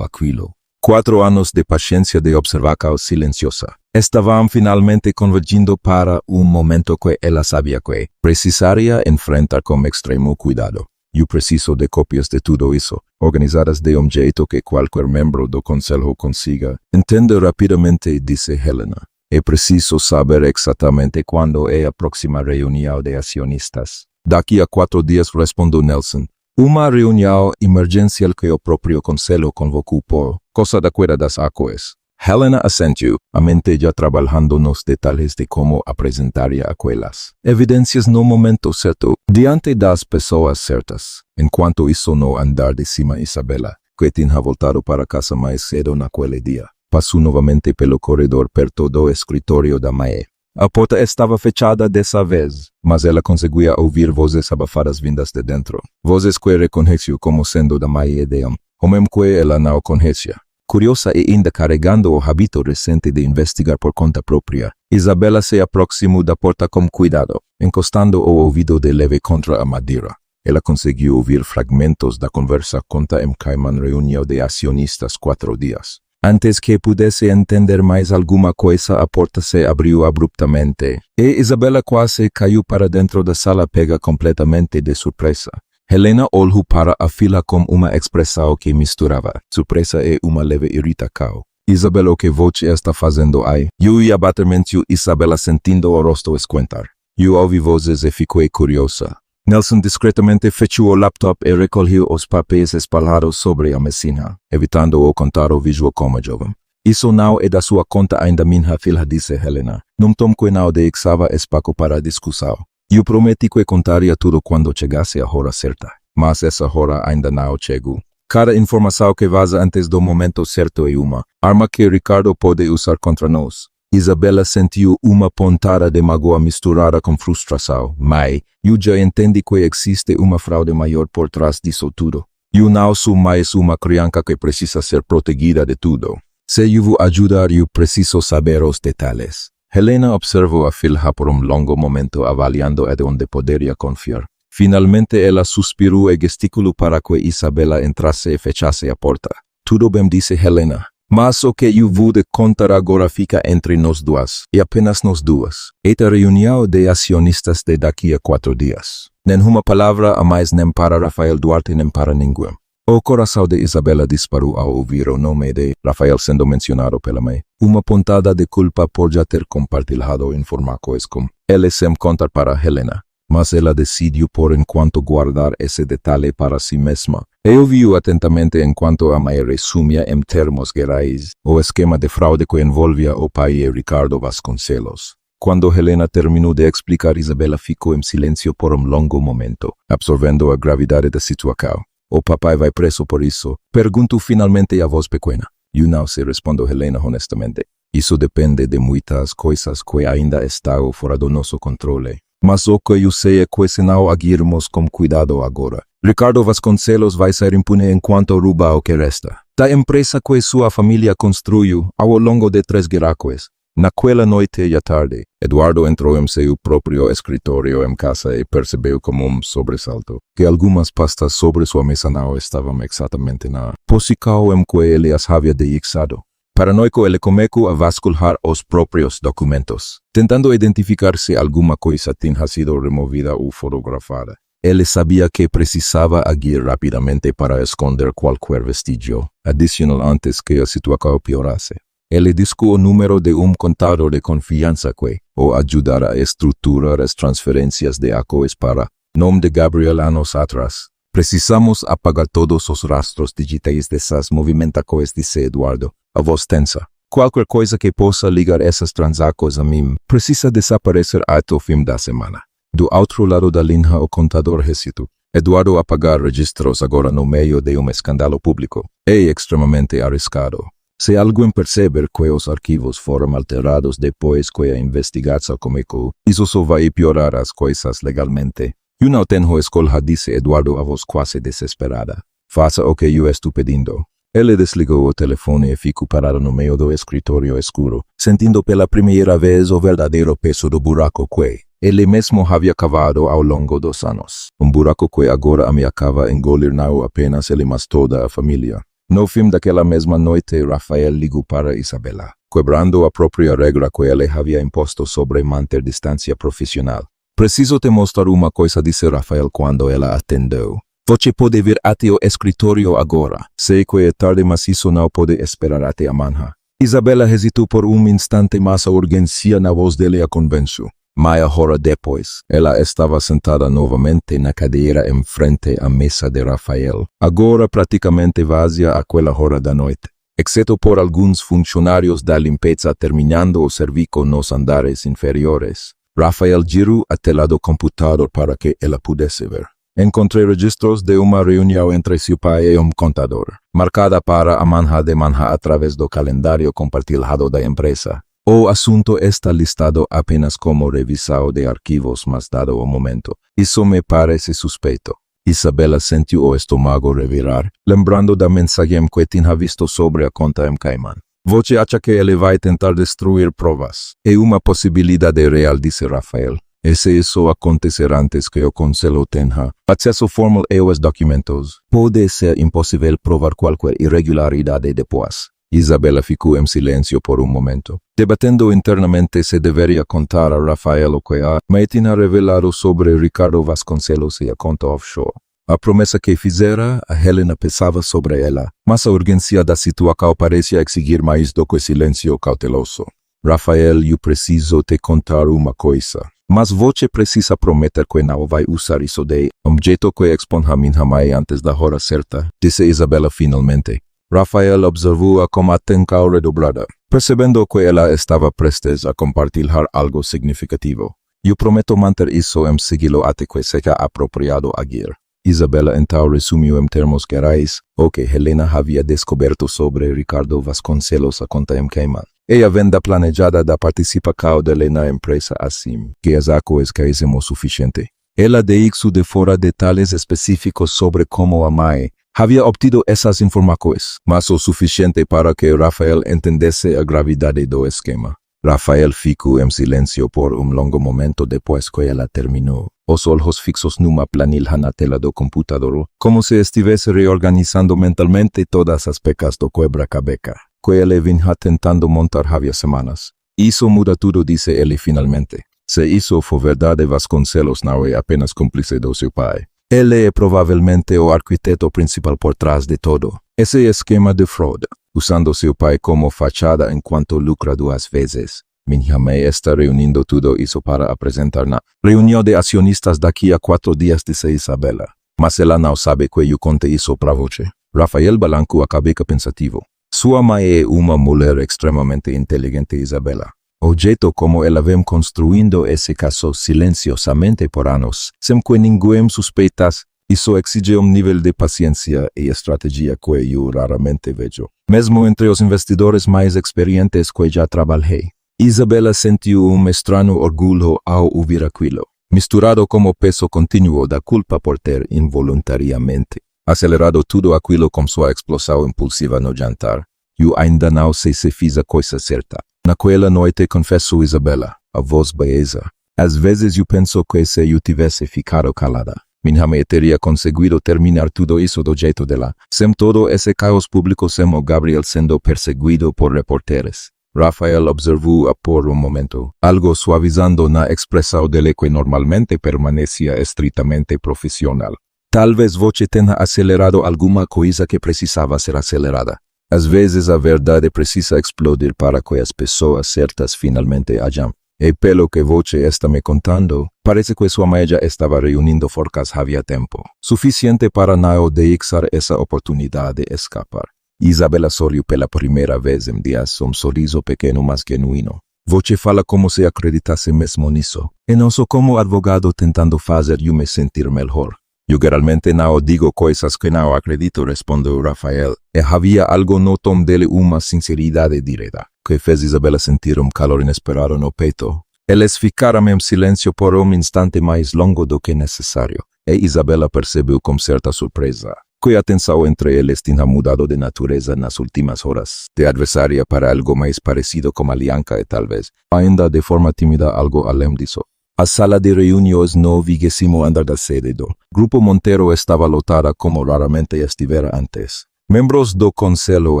[SPEAKER 1] aquilo. 4 anos de paciência de observação silenciosa estavam finalmente convergindo para um momento que ela sabia que precisaria enfrentar com extremo cuidado. Eu preciso de cópias de tudo isso, organizadas de um jeito que qualquer membro do conselho consiga entender rapidamente, disse Helena. É preciso saber exatamente quando é a próxima reunião de acionistas. Daqui a 4 dias, respondeu Nelson. Uma reunião emergencial que o próprio conselho convocou por causa da queda das ações. Helena assentiu, a mente já trabalhando nos detalhes de como apresentaria aquelas evidências no momento certo, diante das pessoas certas. Enquanto isso no andar de cima, Isabela, que tinha voltado para casa mais cedo naquele dia, passou novamente pelo corredor perto do escritório da mãe. A porta estava fechada dessa vez, mas ela conseguia ouvir vozes abafadas vindas de dentro. Vozes que reconheceu como sendo da mãe de um homem que ela não conhecia. Curiosa e ainda carregando o hábito recente de investigar por conta própria, Isabela se aproximou da porta com cuidado, encostando o ouvido de leve contra a madeira. Ela conseguiu ouvir fragmentos da conversa conta em Cayman reunião de acionistas 4 dias. Antes que pudesse entender mais alguma coisa, a porta se abriu abruptamente, e Isabela quase caiu para dentro da sala, pega completamente de surpresa. Helena olhou para a fila com uma expressão que misturava surpresa e uma leve irritação. Isabela, o que você está fazendo aí? Eu ia batermente Isabela sentindo o rosto esquentar. Eu ouvi vozes e fiquei curiosa. Nelson discretamente fechou o laptop e recolheu os papéis espalhados sobre a mesina, evitando o contato visual como jovem. Isso não é da sua conta ainda, minha filha, disse Helena. Não tom cuidado de exava espaço para a discussão. Eu prometi que contaria tudo quando chegasse a hora certa, mas essa hora ainda não chegou. Cada informação que vaza antes do momento certo é uma arma que Ricardo pode usar contra nós. Isabela sentiu uma pontada de mágoa misturada com frustração, mas eu já entendi que existe uma fraude maior por trás disso tudo. Eu não sou mais uma criança que precisa ser protegida de tudo. Se eu vou ajudar, eu preciso saber os detalhes. Helena observou a filha por longo momento, avaliando de onde poderia confiar. Finalmente ela suspirou e gesticulou para que Isabela entrasse e fechasse a porta. Tudo bem, disse Helena. Mas o que eu vou de contar agora fica entre nós duas, e apenas nós duas. Esta reunião de acionistas de daqui a 4 dias. Nenhuma palavra a mais nem para Rafael Duarte nem para ninguém. O coração de Isabela disparou ao ouvir o nome de Rafael sendo mencionado pela mãe. Uma pontada de culpa por já ter compartilhado informações com ele sem contar para Helena. Mas ela decidiu por enquanto guardar esse detalhe para si mesma. E ouviu atentamente enquanto a mãe resumia em termos gerais o esquema de fraude que envolvia o pai e Ricardo Vasconcelos. Quando Helena terminou de explicar, Isabela ficou em silêncio por longo momento, absorvendo a gravidade da situação. O papai vai preso por isso? Perguntou finalmente a voz pequena. Eu não sei, respondeu Helena honestamente. Isso depende de muitas coisas que ainda estão fora do nosso controle. Mas o que eu sei é que se não agirmos com cuidado agora, Ricardo Vasconcelos vai ser impune enquanto rouba o que resta da empresa que sua família construiu ao longo de 3 gerações. Naquela noite e à tarde, Eduardo entrou em seu próprio escritório em casa e percebeu como sobressalto que algumas pastas sobre sua mesa não estavam exatamente na posição em que ele as havia deixado. Paranoico, ele começou a vasculhar os próprios documentos, tentando identificar se alguma coisa tinha sido removida ou fotografada. Ele sabia que precisava agir rapidamente para esconder qualquer vestígio adicional antes que a situação piorasse. Ele discou o número de contador de confiança que o ajudará a estruturar as transferências de ACOES para nome de Gabriel anos atrás. Precisamos apagar todos os rastros digitais dessas movimentações, disse Eduardo. A voz tensa. Qualquer coisa que possa ligar essas transações a mim precisa desaparecer até o fim da semana. Do outro lado da linha, o contador hesitou. Eduardo apagar registros agora no meio de escândalo público é extremamente arriscado. Se alguém perceber que os arquivos foram alterados depois que a investigação começou, isso só vai piorar as coisas legalmente. Eu não tenho escolha, disse Eduardo, a voz quase desesperada. Faça o que eu estou pedindo. Ele desligou o telefone e ficou parado no meio do escritório escuro, sentindo pela primeira vez o verdadeiro peso do buraco que ele mesmo havia cavado ao longo dos anos. Buraco que agora ameaçava engolir não apenas ele, mas toda a família. No fim daquela mesma noite, Rafael ligou para Isabela, quebrando a própria regra que ele havia imposto sobre manter distância profissional. Preciso te mostrar uma coisa, disse Rafael quando ela atendeu. Você pode vir até o escritório agora. Sei que é tarde, mas isso não pode esperar até amanhã. Isabela hesitou por instante, mas a urgência na voz dele a convenceu. Meia hora depois, ela estava sentada novamente na cadeira em frente à mesa de Rafael, agora praticamente vazia àquela hora da noite, exceto por alguns funcionários da limpeza terminando o serviço nos andares inferiores. Rafael girou a tela do computador para que ela pudesse ver. Encontrei registros de uma reunião entre seu pai e contador, marcada para amanhã de manhã através do calendário compartilhado da empresa. O assunto está listado apenas como revisão de arquivos, mas dado o momento, isso me parece suspeito. Isabela sentiu o estômago revirar, lembrando da mensagem que tinha visto sobre a conta em Cayman. Você acha que ele vai tentar destruir provas? É uma possibilidade real, disse Rafael. E se isso acontecer antes que o conselho tenha acesso formal aos documentos, pode ser impossível provar qualquer irregularidade depois. Isabela ficou em silêncio por momento, debatendo internamente se deveria contar a Rafael o que a mãe tinha revelado sobre Ricardo Vasconcelos e a conta offshore. A promessa que fizera, a Helena pesava sobre ela, mas a urgência da situação parecia exigir mais do que silêncio cauteloso. Rafael, eu preciso te contar uma coisa. Mas você precisa prometer que não vai usar isso de objeto que exponha minha mãe antes da hora certa, disse Isabela finalmente. Rafael observou-a com atenção redobrada, percebendo que ela estava prestes a compartilhar algo significativo. Eu prometo manter isso em sigilo até que seja apropriado agir. Isabela então resumiu em termos gerais o que Helena havia descoberto sobre Ricardo Vasconcelos a conta em queima. E a venda planejada da participação dele na empresa assim, que as coisas caíssem o suficiente. Ela deixou de fora detalhes específicos sobre como a mãe havia obtido essas informações, mas o suficiente para que Rafael entendesse a gravidade do esquema. Rafael ficou em silêncio por longo momento depois que ela terminou, os olhos fixos numa planilha na tela do computador, como se estivesse reorganizando mentalmente todas as pecas do quebra-cabeça que ele vinha tentando montar havia semanas. Isso muda tudo, disse ele finalmente. Se isso for verdade, Vasconcelos não é apenas cúmplice do seu pai. Ele é provavelmente o arquiteto principal por trás de todo esse esquema de fraude, usando seu pai como fachada enquanto lucra duas vezes. Minha mãe está reunindo tudo isso para apresentar na reunião de acionistas daqui a 4 dias, disse Isabela. Mas ela não sabe que eu contei isso para você. Rafael balançou a cabeça pensativo. Sua mãe é uma mulher extremamente inteligente, Isabela. O jeito como ela vem construindo esse caso silenciosamente por anos, sem que ninguém suspeitas, isso exige nível de paciência e estratégia que eu raramente vejo, mesmo entre os investidores mais experientes que já trabalhei. Isabela sentiu estranho orgulho ao ouvir aquilo, misturado com o peso contínuo da culpa por ter involuntariamente acelerado tudo aquilo com sua explosão impulsiva no jantar. Eu ainda não sei se fiz a coisa certa. Naquela noite, confesso, Isabela, a voz baeza. Às vezes eu penso que se eu tivesse ficado calada, minha mãe teria conseguido terminar tudo isso do jeito dela, sem todo esse caos público, sem o Gabriel sendo perseguido por repórteres. Rafael observou-a por momento, algo suavizando na expressão dele que normalmente permanecia estritamente profissional. Talvez você tenha acelerado alguma coisa que precisava ser acelerada. Às vezes a verdade precisa explodir para que as pessoas certas finalmente hajam. E pelo que você está me contando, parece que sua mãe já estava reunindo forças havia tempo, suficiente para não deixar essa oportunidade escapar. Isabela sorriu pela primeira vez em dias, sorriso pequeno mas genuíno. Você fala como se acreditasse mesmo nisso, e não só como advogado tentando fazer eu me sentir melhor. Eu geralmente não digo coisas que não acredito, respondeu Rafael, e havia algo no tom dele, uma sinceridade direta, que fez Isabela sentir calor inesperado no peito. Eles ficaram em silêncio por instante mais longo do que necessário, e Isabela percebeu com certa surpresa que a tensão entre eles tinha mudado de natureza nas últimas horas, de adversária para algo mais parecido com aliança e talvez, ainda de forma tímida, algo além disso. A sala de reuniões no 20º andar da sede do Grupo Monteiro estava lotada como raramente estivera antes. Membros do Conselho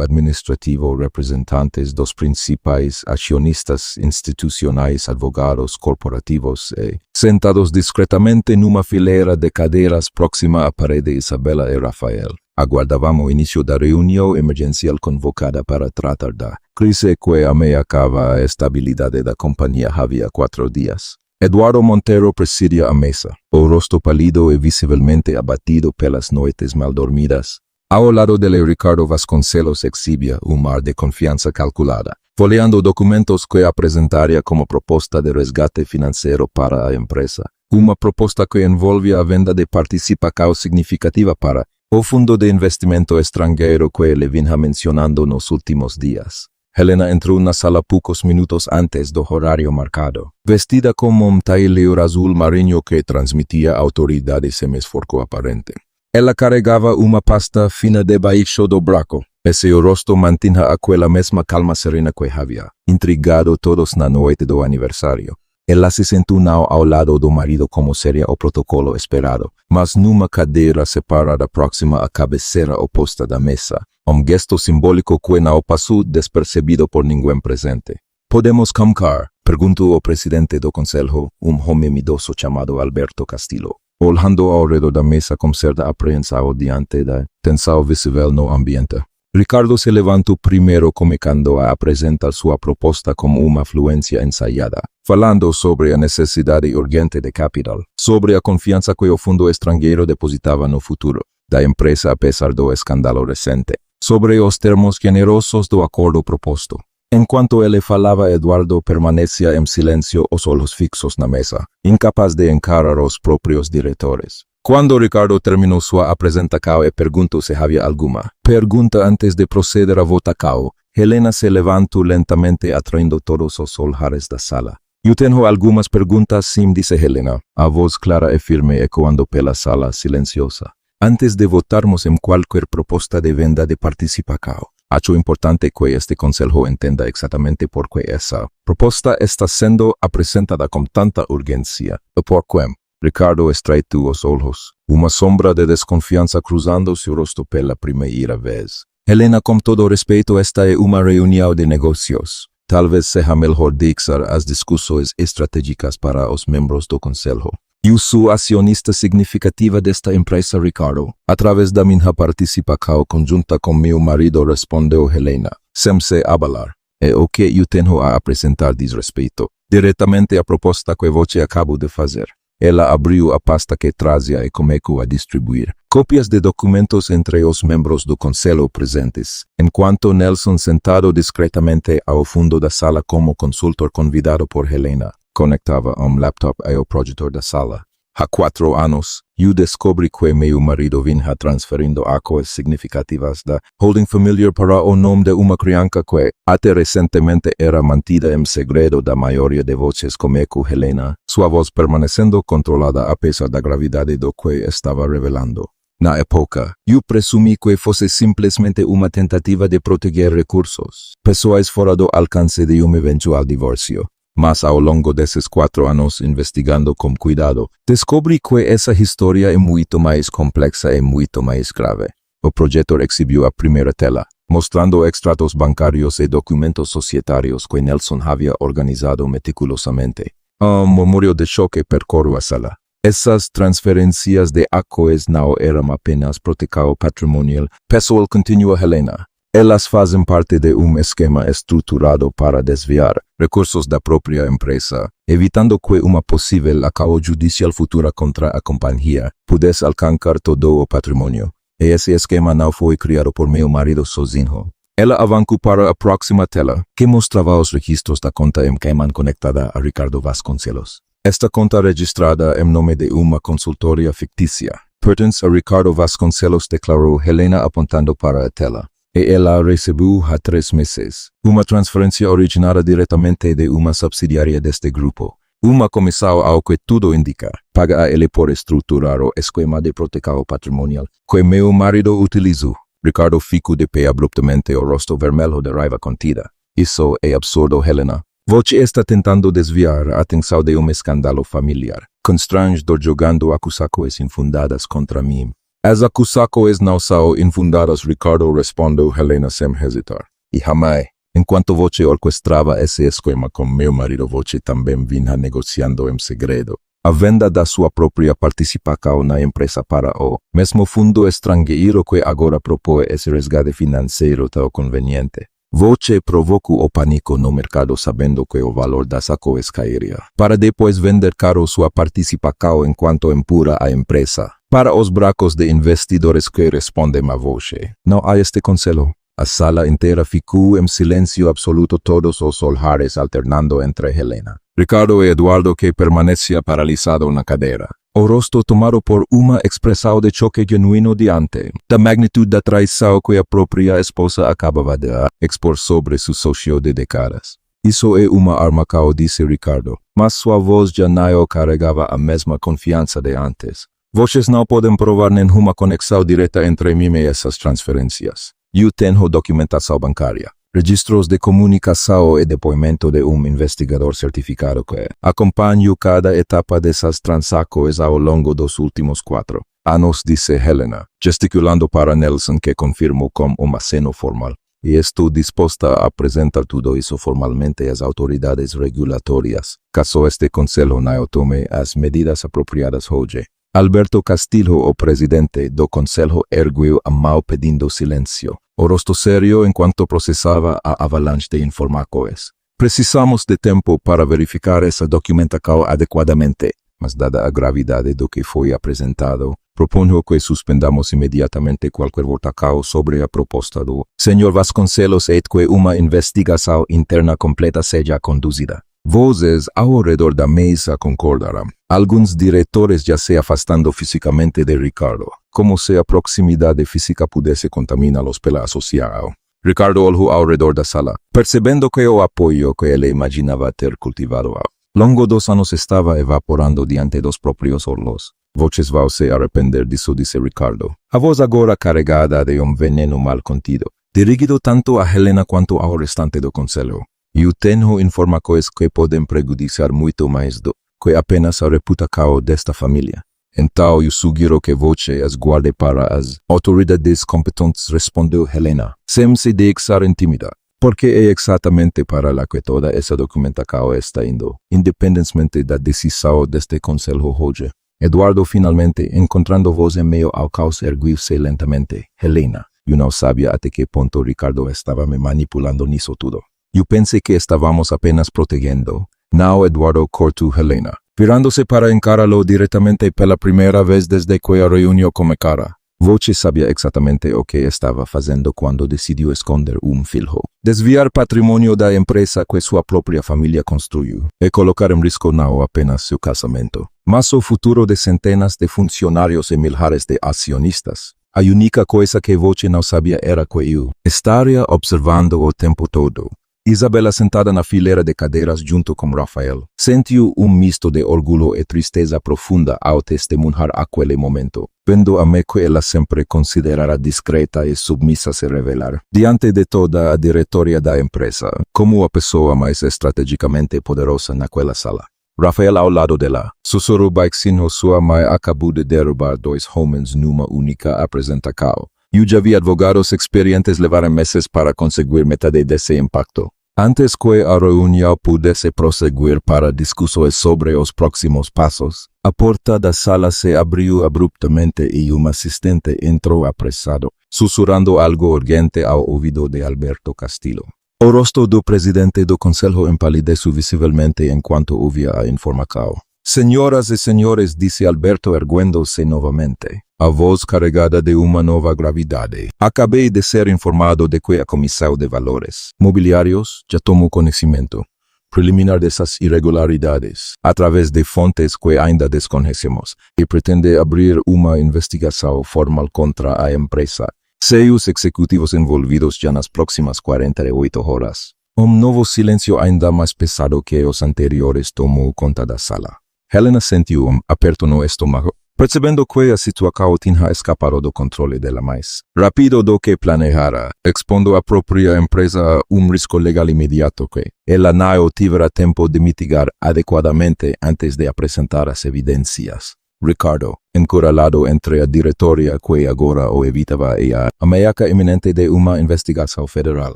[SPEAKER 1] Administrativo, representantes dos principais acionistas institucionais, advogados corporativos e, sentados discretamente numa fileira de cadeiras próxima à parede, Isabela e Rafael aguardavam o início da reunião emergencial convocada para tratar da crise que ameaçava a estabilidade da companhia havia 4 dias. Eduardo Monteiro presidia a mesa, o rosto pálido e visivelmente abatido pelas noites mal dormidas. Ao lado dele, Ricardo Vasconcelos exibia mar de confiança calculada, folheando documentos que apresentaria como proposta de resgate financeiro para a empresa. Uma proposta que envolvia a venda de participação significativa para o fundo de investimento estrangeiro que ele vinha mencionando nos últimos dias. Helena entrou na sala poucos minutos antes do horário marcado, vestida com tailleur azul marinho que transmitia autoridade sem esforço aparente. Ela carregava uma pasta fina debaixo do braço, e seu rosto mantinha aquela mesma calma serena que havia intrigado todos na noite do aniversário. Ela se sentou não ao lado do marido como seria o protocolo esperado, mas numa cadeira separada próxima à cabeceira oposta da mesa, gesto simbólico que não passou despercebido por ninguém presente. «Podemos começar?» perguntou o presidente do conselho, homem idoso chamado Alberto Castillo. olhando ao redor da mesa com certa apreensão diante da tensão visível no ambiente. Ricardo se levantou primeiro começando a apresentar sua proposta como uma fluência ensaiada, falando sobre a necessidade urgente de capital, sobre a confiança que o fundo estrangeiro depositava no futuro da empresa apesar do escândalo recente, sobre os termos generosos do acordo proposto. Enquanto ele falava, Eduardo permanecia em silêncio, os olhos fixos na mesa, incapaz de encarar os próprios diretores. Quando Ricardo terminou sua apresentação e perguntou se havia alguma pergunta antes de proceder à votação, Helena se levantou lentamente, atraindo todos os olhares da sala. Eu tenho algumas perguntas, sim, disse Helena, a voz clara e firme ecoando pela sala silenciosa. Antes de votarmos em qualquer proposta de venda de participação, acho importante que este conselho entenda exatamente por que essa proposta está sendo apresentada com tanta urgência. E por quê? Ricardo estreitou os olhos, uma sombra de desconfiança cruzando seu rosto pela primeira vez. Helena, com todo respeito, esta é uma reunião de negócios. Talvez seja melhor deixar as discussões estratégicas para os membros do conselho. Eu sou acionista significativa desta empresa, Ricardo. Através da minha participação conjunta com meu marido, respondeu Helena, sem se abalar. É o que eu tenho a apresentar diz respeito diretamente à proposta que você acabou de fazer. Ela abriu a pasta que trazia e começou a distribuir cópias de documentos entre os membros do conselho presentes, enquanto Nelson, sentado discretamente ao fundo da sala como consultor convidado por Helena, conectava um laptop ao projetor da sala. Há 4 anos, eu descobri que meu marido vinha transferindo ações significativas da holding familiar para o nome de uma criança que, até recentemente, era mantida em segredo da maioria de vocês, como Helena, sua voz permanecendo controlada apesar da gravidade do que estava revelando. Na época, eu presumi que fosse simplesmente uma tentativa de proteger recursos pessoais fora do alcance de um eventual divórcio. Mas ao longo desses 4 anos investigando com cuidado, descobri que essa história é muito mais complexa e muito mais grave. O projetor exibiu a primeira tela, mostrando extratos bancários e documentos societários que Nelson havia organizado meticulosamente. Um murmúrio de choque percorreu a sala. Essas transferências de ações não eram apenas proteção patrimonial pessoal, continua Helena. Elas fazem parte de um esquema estruturado para desviar recursos da própria empresa, evitando que uma possível ação judicial futura contra a companhia pudesse alcançar todo o patrimônio. E esse esquema não foi criado por meu marido sozinho. Ela avançou para a próxima tela, que mostrava os registros da conta em Cayman conectada a Ricardo Vasconcelos. Esta conta registrada em nome de uma consultoria fictícia pertence a Ricardo Vasconcelos, declarou Helena apontando para a tela. E ela recebeu há 3 meses uma transferência originada diretamente de uma subsidiária deste grupo. Uma comissão, ao que tudo indica, paga a ele por estruturar o esquema de proteção patrimonial que meu marido utilizou. Ricardo ficou de pé abruptamente, o rosto vermelho de raiva contida. Isso é absurdo, Helena. Você está tentando desviar a atenção de um escândalo familiar, constrangedor, jogando acusações infundadas contra mim. As acusações não são infundadas, Ricardo, respondeu Helena sem hesitar. E jamais, enquanto você orquestrava esse esquema com meu marido, você também vinha negociando em segredo a venda da sua própria participação na empresa para o mesmo fundo estrangeiro que agora propõe esse resgate financeiro tão conveniente. Você provocou o pânico no mercado sabendo que o valor das ações cairia, para depois vender caro sua participação enquanto empurra a empresa para os bracos de investidores que respondem a você. Não há este conselho. A sala inteira ficou em silêncio absoluto, todos os olhares alternando entre Helena, Ricardo e Eduardo, que permanecia paralisado na cadeira, o rosto tomado por uma expressão de choque genuíno diante da magnitude da traição que a própria esposa acabava de expor sobre seu socio de décadas. Isso é uma armação, disse Ricardo, mas sua voz já não carregava a mesma confiança de antes. Vocês não podem provar nenhuma conexão direta entre mim e essas transferências. Eu tenho documentação bancária, registros de comunicação e depoimento de um investigador certificado que acompanha cada etapa dessas transações ao longo dos últimos 4 anos, disse Helena, gesticulando para Nelson, que confirmou com um aceno formal. E estou disposta a apresentar tudo isso formalmente às autoridades regulatórias, caso este conselho não tome as medidas apropriadas hoje. Alberto Castillo, o presidente do Conselho, erguiu a mão pedindo silêncio. O rosto sério enquanto processava a avalanche de informações. Precisamos de tempo para verificar essa documentação adequadamente, mas dada a gravidade do que foi apresentado, proponho que suspendamos imediatamente qualquer votação sobre a proposta do Sr. Vasconcelos e que uma investigação interna completa seja conduzida. Vozes ao redor da mesa concordaram. Alguns diretores já se afastando fisicamente de Ricardo, como se a proximidade física pudesse contaminá-los pela associação. Ricardo olhou ao redor da sala, percebendo que o apoio que ele imaginava ter cultivado ao longo dos anos estava evaporando diante dos próprios olhos. Voces vão se arrepender disso, disse Ricardo. A voz agora carregada de veneno mal contido, dirigido tanto a Helena quanto ao restante do conselho. Eu tenho informações que podem prejudiciar muito mais do que apenas a reputação desta família. Então eu sugiro que você as guarde para as autoridades competentes, respondeu Helena, sem se deixar intimidar. Porque é exatamente para lá que toda essa documentação está indo, independentemente da decisão deste conselho hoje. Eduardo, finalmente, encontrando voz em meio ao caos, erguiu-se lentamente. Helena, eu não sabia até que ponto Ricardo estava me manipulando nisso tudo. Eu pensei que estávamos apenas protegendo. Não, Eduardo, cortou Helena, virando-se para encará-lo diretamente pela primeira vez desde que a reunião começara. Você sabia exatamente o que estava fazendo quando decidiu esconder filho. Desviar patrimônio da empresa que sua própria família construiu e colocar em risco não apenas seu casamento, mas o futuro de centenas de funcionários e milhares de acionistas. A única coisa que você não sabia era que eu estaria observando o tempo todo. Isabela, sentada na fileira de cadeiras junto com Rafael, sentiu misto de orgulho e tristeza profunda ao testemunhar aquele momento, vendo a que ela sempre considerara discreta e submissa se revelar, diante de toda a diretoria da empresa, como a pessoa mais estrategicamente poderosa naquela sala. Rafael ao lado dela, sussurrou baixinho: sua mãe acabou de derrubar 2 homens numa única apresentação. Eu já vi advogados experientes levar meses para conseguir metade desse impacto. Antes que a reunião pudesse prosseguir para discussões sobre os próximos passos, a porta da sala se abriu abruptamente e assistente entrou apressado, sussurrando algo urgente ao ouvido de Alberto Castillo. O rosto do presidente do conselho empalideceu visivelmente enquanto ouvia a informação. Senhoras e senhores, disse Alberto erguendo-se novamente, a voz carregada de uma nova gravidade. Acabei de ser informado de que a Comissão de Valores Mobiliários já tomou conhecimento preliminar dessas irregularidades, através de fontes que ainda desconhecemos, e pretende abrir uma investigação formal contra a empresa. Seus executivos envolvidos já nas próximas 48 horas. Novo silêncio ainda mais pesado que os anteriores tomou conta da sala. Helena sentiu aperto no estômago, percebendo que a situação tinha escapado do controle dela mais rápido do que planejara, expondo a própria empresa a risco legal imediato que ela não tivera tempo de mitigar adequadamente antes de apresentar as evidências. Ricardo, encurralado entre a diretoria que agora o evitava e a ameaça iminente de uma investigação federal,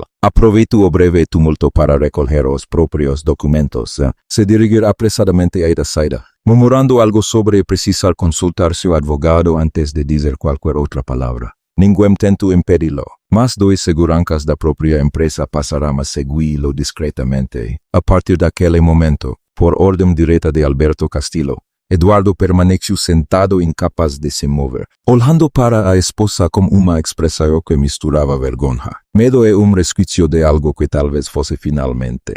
[SPEAKER 1] aproveitou o breve tumulto para recolher os próprios documentos, se dirigir apressadamente à saída, murmurando algo sobre precisar consultar seu advogado antes de dizer qualquer outra palavra. Ninguém tentou impedi-lo, mas 2 seguranças da própria empresa passaram a segui-lo discretamente. A partir daquele momento, por ordem direta de Alberto Castillo, Eduardo permaneceu sentado incapaz de se mover, olhando para a esposa com uma expressão que misturava vergonha, medo e resquício de algo que talvez fosse finalmente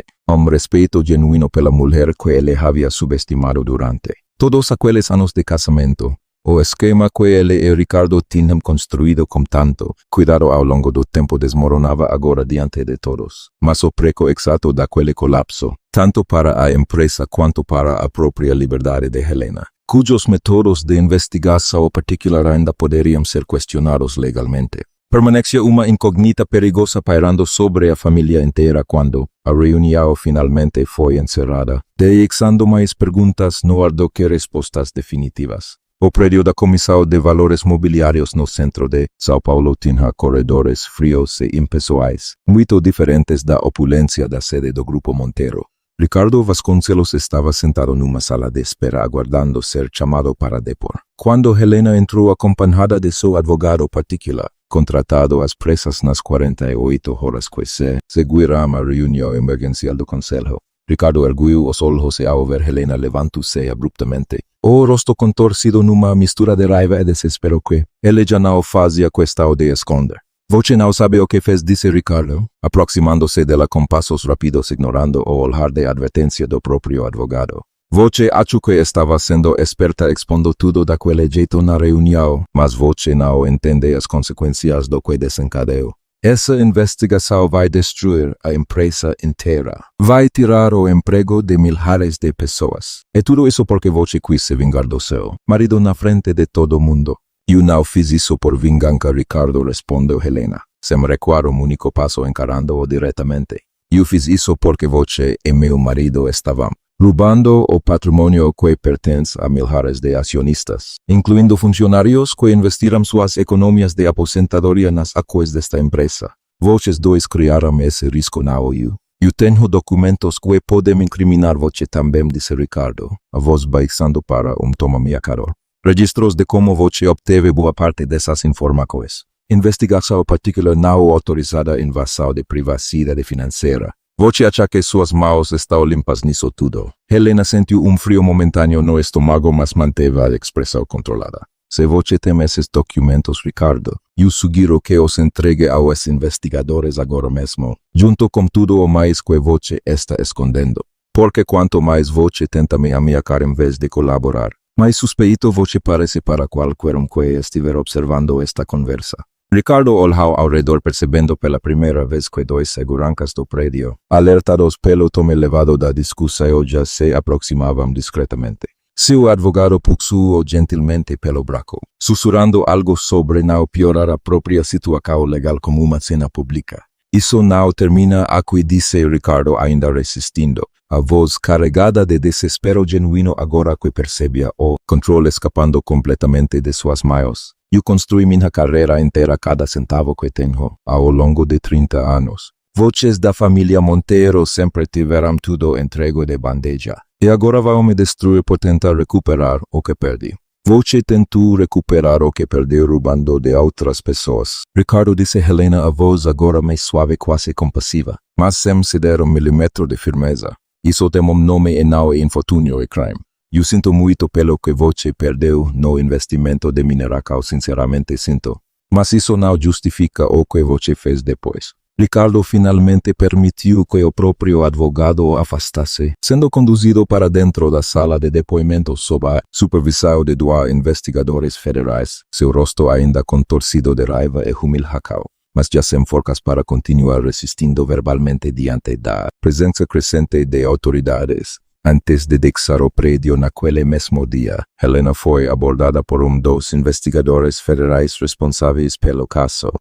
[SPEAKER 1] respeito genuíno pela mulher que ele havia subestimado durante todos aqueles anos de casamento. O esquema que ele e Ricardo tinham construído com tanto cuidado ao longo do tempo desmoronava agora diante de todos. Mas o preço exato daquele colapso, tanto para a empresa quanto para a própria liberdade de Helena, cujos métodos de investigação particular ainda poderiam ser questionados legalmente, permanecia uma incógnita perigosa pairando sobre a família inteira quando a reunião finalmente foi encerrada, deixando mais perguntas no ar do que respostas definitivas. O prédio da Comissão de Valores Mobiliários no centro de São Paulo tinha corredores frios e impessoais, muito diferentes da opulência da sede do Grupo Monteiro. Ricardo Vasconcelos estava sentado numa sala de espera aguardando ser chamado para depor. Quando Helena entrou acompanhada de seu advogado particular, contratado às pressas nas 48 horas que se seguiram a reunião emergencial do conselho, Ricardo erguiu os olhos e ao ver Helena levantou-se abruptamente. O rosto contorcido numa mistura de raiva e desespero que ele já não fazia questão de esconder. Você não sabe o que fez, disse Ricardo, aproximando-se dela com passos rápidos ignorando o olhar de advertência do próprio advogado. Você achou que estava sendo esperta expondo tudo daquele jeito na reunião, mas você não entende as consequências do que desencadeou. Essa investigação vai destruir a empresa inteira. Vai tirar o emprego de milhares de pessoas. E tudo isso porque você quis se vingar do seu marido na frente de todo mundo. Eu não fiz isso por vingança, Ricardo, respondeu Helena, sem recuar um único passo encarando-o diretamente. Eu fiz isso porque você e meu marido estavam roubando o patrimônio que pertence a milhares de acionistas, incluindo funcionários que investiram suas economias de aposentadoria nas ações desta empresa. Vocês dois criaram esse risco, não eu. Eu tenho documentos que podem incriminar você também, disse Ricardo, a voz baixando para tom ameaçador. Registros de como você obteve boa parte dessas informações. Investigação particular não autorizada, invasão de privacidade financeira. Você acha que suas mãos estão limpas nisso tudo? Helena sentiu um frio momentâneo no estômago, mas manteve a expressão controlada. Se você tem esses documentos, Ricardo, eu sugiro que os entregue aos investigadores agora mesmo, junto com tudo o mais que você está escondendo. Porque quanto mais você tenta me ameaçar em vez de colaborar, mais suspeito você parece para qualquer que estiver observando esta conversa. Ricardo olhou ao redor percebendo pela primeira vez que dois seguranças do prédio, alertados pelo tom elevado da discussão, já se aproximavam discretamente. Seu advogado puxou-o gentilmente pelo braço, sussurrando algo sobre não piorar a própria situação legal como uma cena pública. Isso não termina aqui, disse Ricardo, ainda resistindo, a voz carregada de desespero genuíno agora que percebia o controle escapando completamente de suas mãos. Eu construí minha carreira inteira, cada centavo que tenho, ao longo de 30 anos. Vocês da família Monteiro sempre tiveram tudo entregue de bandeja. E agora vão me destruir por tentar recuperar o que perdi. Você tentou recuperar o que perdeu roubando de outras pessoas. Ricardo, disse Helena, a voz agora mais suave, quase compassiva, mas sem ceder milímetro de firmeza. Isso tem nome e não é infortúnio e crime. Eu sinto muito pelo que você perdeu no investimento de mineração, sinceramente sinto. Mas isso não justifica o que você fez depois. Ricardo finalmente permitiu que o próprio advogado o afastasse, sendo conduzido para dentro da sala de depoimentos sob a supervisão de dois investigadores federais, seu rosto ainda contorcido de raiva e humilhacão, mas já sem forças para continuar resistindo verbalmente diante da presença crescente de autoridades. Antes de deixar o prédio naquele mesmo dia, Helena foi abordada por dos investigadores federais responsáveis pelo caso,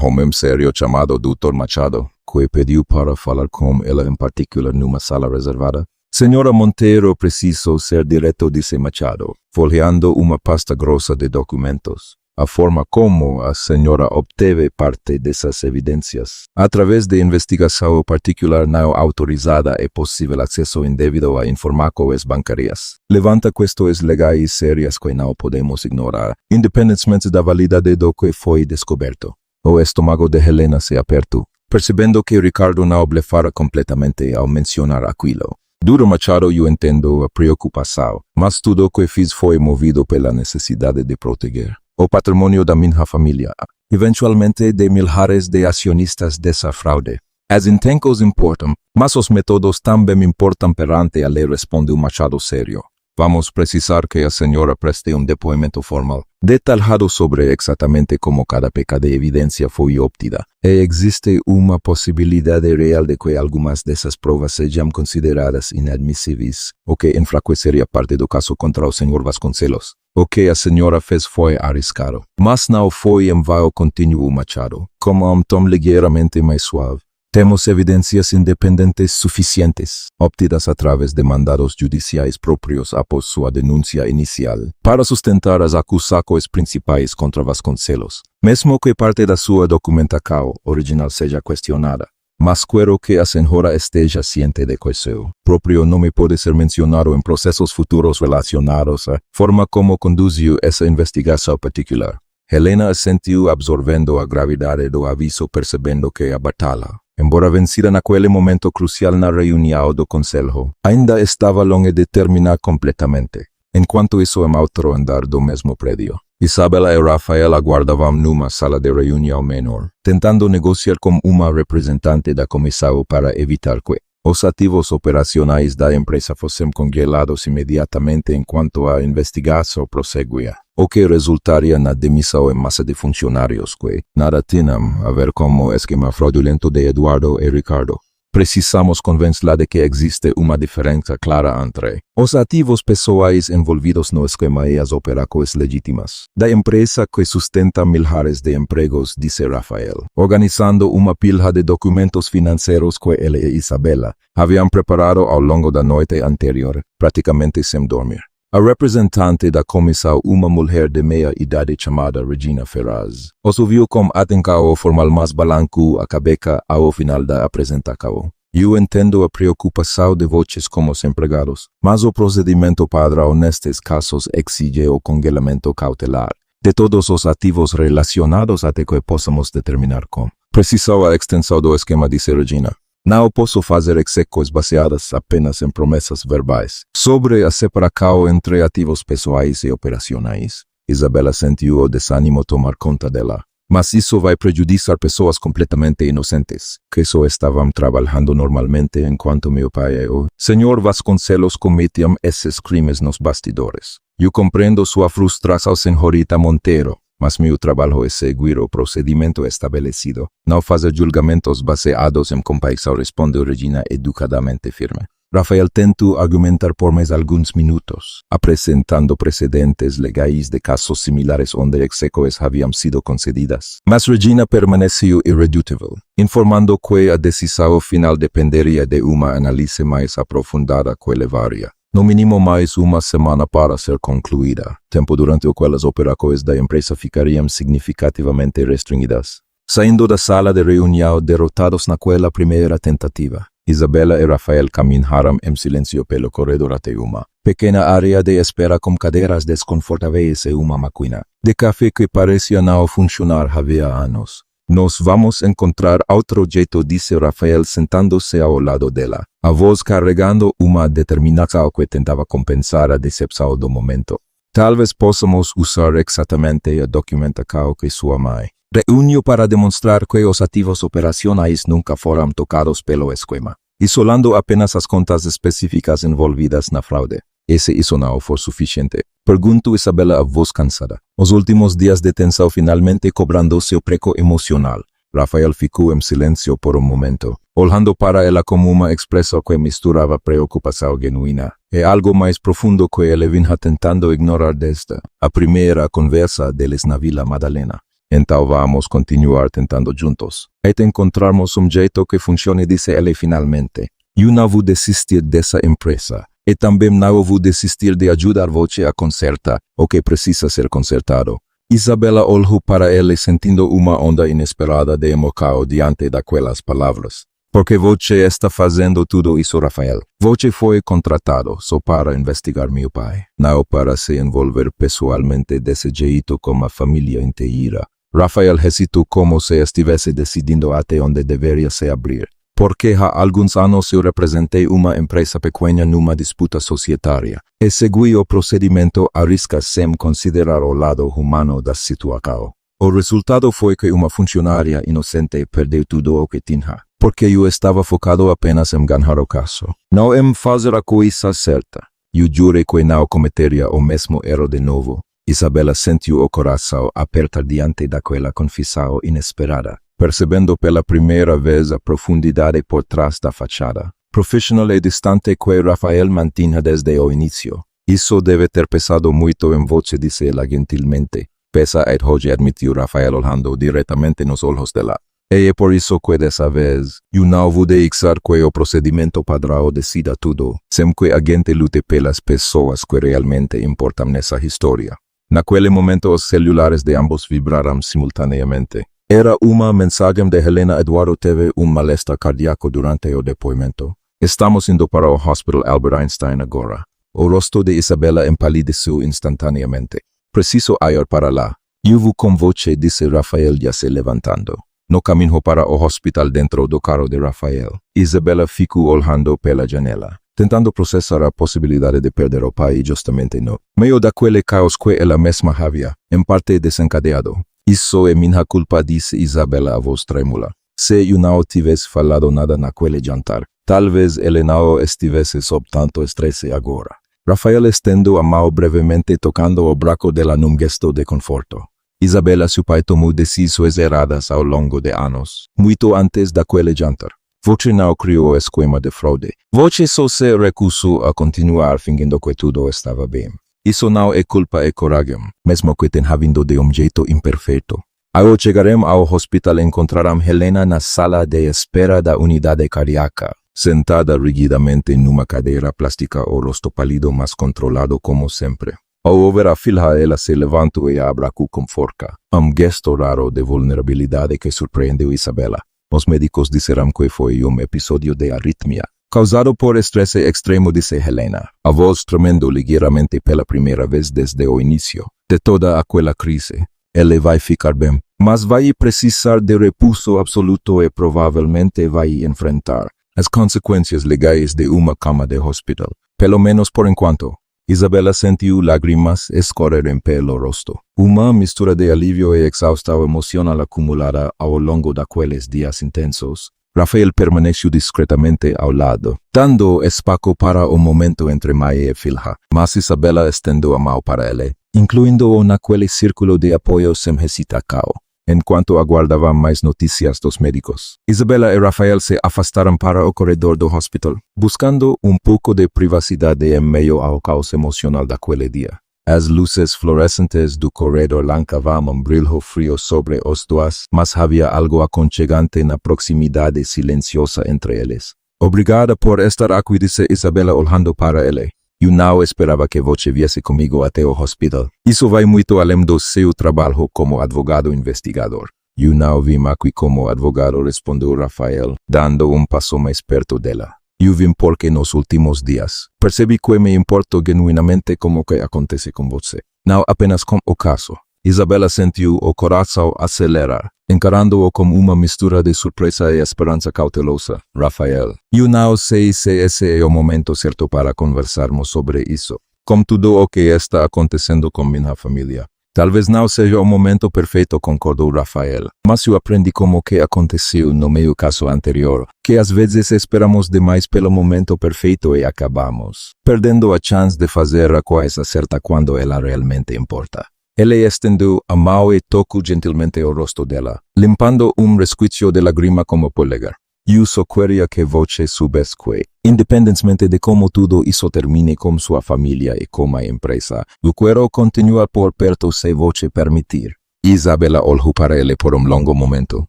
[SPEAKER 1] homem sério chamado Dr. Machado, que pediu para falar com ela em particular numa sala reservada. Senhora Monteiro, preciso ser direto, disse Machado, folheando uma pasta grossa de documentos. A forma como a senhora obteve parte dessas evidências. Através de investigação particular não autorizada é possível acesso indevido a informações bancárias. Levanta questões legais sérias que não podemos ignorar, independentemente da validade do que foi descoberto. O estômago de Helena se apertou, percebendo que Ricardo não blefara completamente ao mencionar aquilo. Duro Machado, eu entendo a preocupação, mas tudo o que fiz foi movido pela necessidade de proteger o patrimônio da minha família, eventualmente de milhares de acionistas dessa fraude. As intenções importam, mas os métodos também importam perante a lei, respondeu Machado sério. Vamos precisar que a senhora preste um depoimento formal, detalhado sobre exatamente como cada peça de evidência foi obtida. E existe uma possibilidade real de que algumas dessas provas sejam consideradas inadmissíveis, o que enfraqueceria parte do caso contra o Sr. Vasconcelos. O que a senhora fez foi arriscado, mas não foi em vão, continuou Machado, com um tom ligeiramente mais suave. Temos evidências independentes suficientes, obtidas através de mandados judiciais próprios após sua denúncia inicial, para sustentar as acusações principais contra Vasconcelos, mesmo que parte da sua documentação original seja questionada. Mas quiero que a senhora esteja ciente de que seu próprio nome pode ser mencionado em processos futuros relacionados à forma como conduziu essa investigação particular. Helena assentiu, absorvendo a gravidade do aviso, percebendo que a batalha, embora vencida naquele momento crucial na reunião do conselho, ainda estava longe de terminar completamente. Enquanto isso, em outro andar do mesmo prédio, Isabela e Rafael aguardavam numa sala de reunião menor, tentando negociar com uma representante da comissão para evitar que os ativos operacionais da empresa fossem congelados imediatamente enquanto a investigação prosseguia, o que resultaria na demissão em massa de funcionários que nada tinham a ver com o esquema fraudulento de Eduardo e Ricardo. Precisamos convencê-la de que existe uma diferença clara entre os ativos pessoais envolvidos no esquema e as operações legítimas da empresa que sustenta milhares de empregos, disse Rafael, organizando uma pilha de documentos financeiros que ele e Isabela haviam preparado ao longo da noite anterior, praticamente sem dormir. A representante da comissão, uma mulher de meia idade chamada Regina Ferraz, os ouviu com atenção formal mas balançou a cabeça ao final da apresentação. Eu entendo a preocupação de vocês como os empregados, mas o procedimento padrão nestes casos exige o congelamento cautelar de todos os ativos relacionados até que possamos determinar como precisou a extensão do esquema, disse Regina. Não posso fazer execuções baseadas apenas em promessas verbais sobre a separação entre ativos pessoais e operacionais. Isabela sentiu o desânimo tomar conta dela. Mas isso vai prejudicar pessoas completamente inocentes, que só estavam trabalhando normalmente enquanto meu pai e o Sr. Vasconcelos cometiam esses crimes nos bastidores. Eu compreendo sua frustração, senhorita Monteiro, mas meu trabalho é seguir o procedimento estabelecido, não fazer julgamentos baseados em compaixão, respondeu Regina educadamente firme. Rafael tentou argumentar por mais alguns minutos, apresentando precedentes legais de casos similares onde execuções haviam sido concedidas. Mas Regina permaneceu irredutível, informando que a decisão final dependeria de uma análise mais aprofundada que levaria no mínimo mais uma semana para ser concluída, tempo durante o qual as operações da empresa ficariam significativamente restringidas. Saindo da sala de reunião derrotados naquela primeira tentativa, Isabela e Rafael caminharam em silêncio pelo corredor até uma pequena área de espera com cadeiras desconfortáveis e uma máquina de café que parecia não funcionar havia anos. Nós vamos encontrar outro jeito, disse Rafael sentando-se ao lado dela, a voz carregando uma determinação que tentava compensar a decepção do momento. Talvez possamos usar exatamente a documentação que sua mãe reuniu para demonstrar que os ativos operacionais nunca foram tocados pelo esquema, isolando apenas as contas específicas envolvidas na fraude. E se isso não for suficiente? Perguntou Isabela, a voz cansada. Os últimos dias de tensão finalmente cobrando seu preço emocional. Rafael ficou em silêncio por um momento, olhando para ela como uma expressão que misturava preocupação genuína e algo mais profundo que ele vinha tentando ignorar desde a primeira conversa deles na Vila Madalena. Então vamos continuar tentando juntos. Até encontrarmos um jeito que funcione, disse ele finalmente. Eu não vou desistir dessa empresa. E também não vou desistir de ajudar você a consertar o que precisa ser consertado. Isabela olhou para ele sentindo uma onda inesperada de emoção diante daquelas palavras. Porque você está fazendo tudo isso, Rafael? Você foi contratado só para investigar meu pai, não para se envolver pessoalmente desse jeito com a família inteira. Rafael hesitou como se estivesse decidindo até onde deveria se abrir. Porque há alguns anos eu representei uma empresa pequena numa disputa societária e segui o procedimento à risca sem considerar o lado humano da situação. O resultado foi que uma funcionária inocente perdeu tudo o que tinha, porque eu estava focado apenas em ganhar o caso, não em fazer a coisa certa. Eu jurei que não cometeria o mesmo erro de novo. Isabela sentiu o coração apertar diante daquela confissão inesperada, percebendo pela primeira vez a profundidade por trás da fachada profissional e distante que Rafael mantinha desde o início. Isso deve ter pesado muito em você, disse ela gentilmente. Pesa, hoje admitiu Rafael olhando diretamente nos olhos dela. E é por isso que dessa vez, eu não vou deixar que o procedimento padrão decida tudo, sem que a gente lute pelas pessoas que realmente importam nessa história. Naquele momento, os celulares de ambos vibraram simultaneamente. Era uma mensagem de Helena. Eduardo teve malestar cardíaco durante o depoimento. Estamos indo para o Hospital Albert Einstein agora. O rosto de Isabela empalideceu instantaneamente. Preciso ir para lá. Yuvu com voce, disse Rafael já se levantando. No caminho para o hospital dentro do carro de Rafael. Isabela ficou olhando pela janela, tentando processar a possibilidade de perder o pai e justamente no meio daquele caos que ela mesma havia, em parte desencadeado. Isso é minha culpa, disse Isabela a voz trêmula. Se eu não tivesse falado nada naquele jantar, talvez ele não estivesse sob tanto estresse agora. Rafael estendeu a mão brevemente tocando o braço dela num gesto de conforto. Isabela, seu pai tomou decisões erradas ao longo de anos, muito antes daquele jantar. Você não criou o esquema de fraude. Você só se recusou a continuar fingindo que tudo estava bem. Isso não é culpa, é coragem, mesmo que tenha vindo de jeito imperfeito. Ao chegarem ao hospital encontrarão Helena na sala de espera da unidade cardíaca, sentada rigidamente numa cadeira plástica, o rosto pálido mas controlado como sempre. Ao ouvir a fila, ela se levantou e a abraçou com força, gesto raro de vulnerabilidade que surpreendeu Isabela. Os médicos disseram que foi episódio de arritmia, causado por estresse extremo, disse Helena, a voz tremendo ligeiramente pela primeira vez desde o início de toda aquela crise. Ele vai ficar bem, mas vai precisar de repouso absoluto e provavelmente vai enfrentar as consequências legais de uma cama de hospital, pelo menos por enquanto. Isabela sentiu lágrimas escorrerem pelo rosto. Uma mistura de alívio e exaustão emocional acumulada ao longo daqueles dias intensos. Rafael permaneceu discretamente ao lado, dando espaço para o momento entre mãe e filha, mas Isabela estendeu a mão para ele, incluindo-o naquele círculo de apoio sem hesitação. Enquanto aguardavam mais notícias dos médicos, Isabela e Rafael se afastaram para o corredor do hospital, buscando pouco de privacidade em meio ao caos emocional daquele dia. As luzes fluorescentes do corredor lançavam brilho frio sobre os dois, mas havia algo aconchegante na proximidade silenciosa entre eles. Obrigada por estar aqui, disse Isabela olhando para ele. Eu não esperava que você viesse comigo até o hospital. Isso vai muito além do seu trabalho como advogado investigador. Eu não vim aqui como advogado, respondeu Rafael, dando passo mais perto dela. Eu vim porque nos últimos dias percebi que me importo genuinamente com o que acontece com você, não apenas com o caso. Isabela sentiu o coração acelerar, encarando-o como uma mistura de surpresa e esperança cautelosa. Rafael, eu não sei se esse é o momento certo para conversarmos sobre isso, com tudo o que está acontecendo com minha família. Talvez não seja o momento perfeito, concordou Rafael, mas eu aprendi como que aconteceu no meu caso anterior, que às vezes esperamos demais pelo momento perfeito e acabamos perdendo a chance de fazer a coisa certa quando ela realmente importa. Ele estendeu a mão e tocou gentilmente o rosto dela, limpando resquício de lágrima com o polegar. Eu só queria que você soubesse que, independentemente de como tudo isso termine com sua família e com a empresa, eu quero continuar por perto se você permitir. Isabela olhou para ele por longo momento,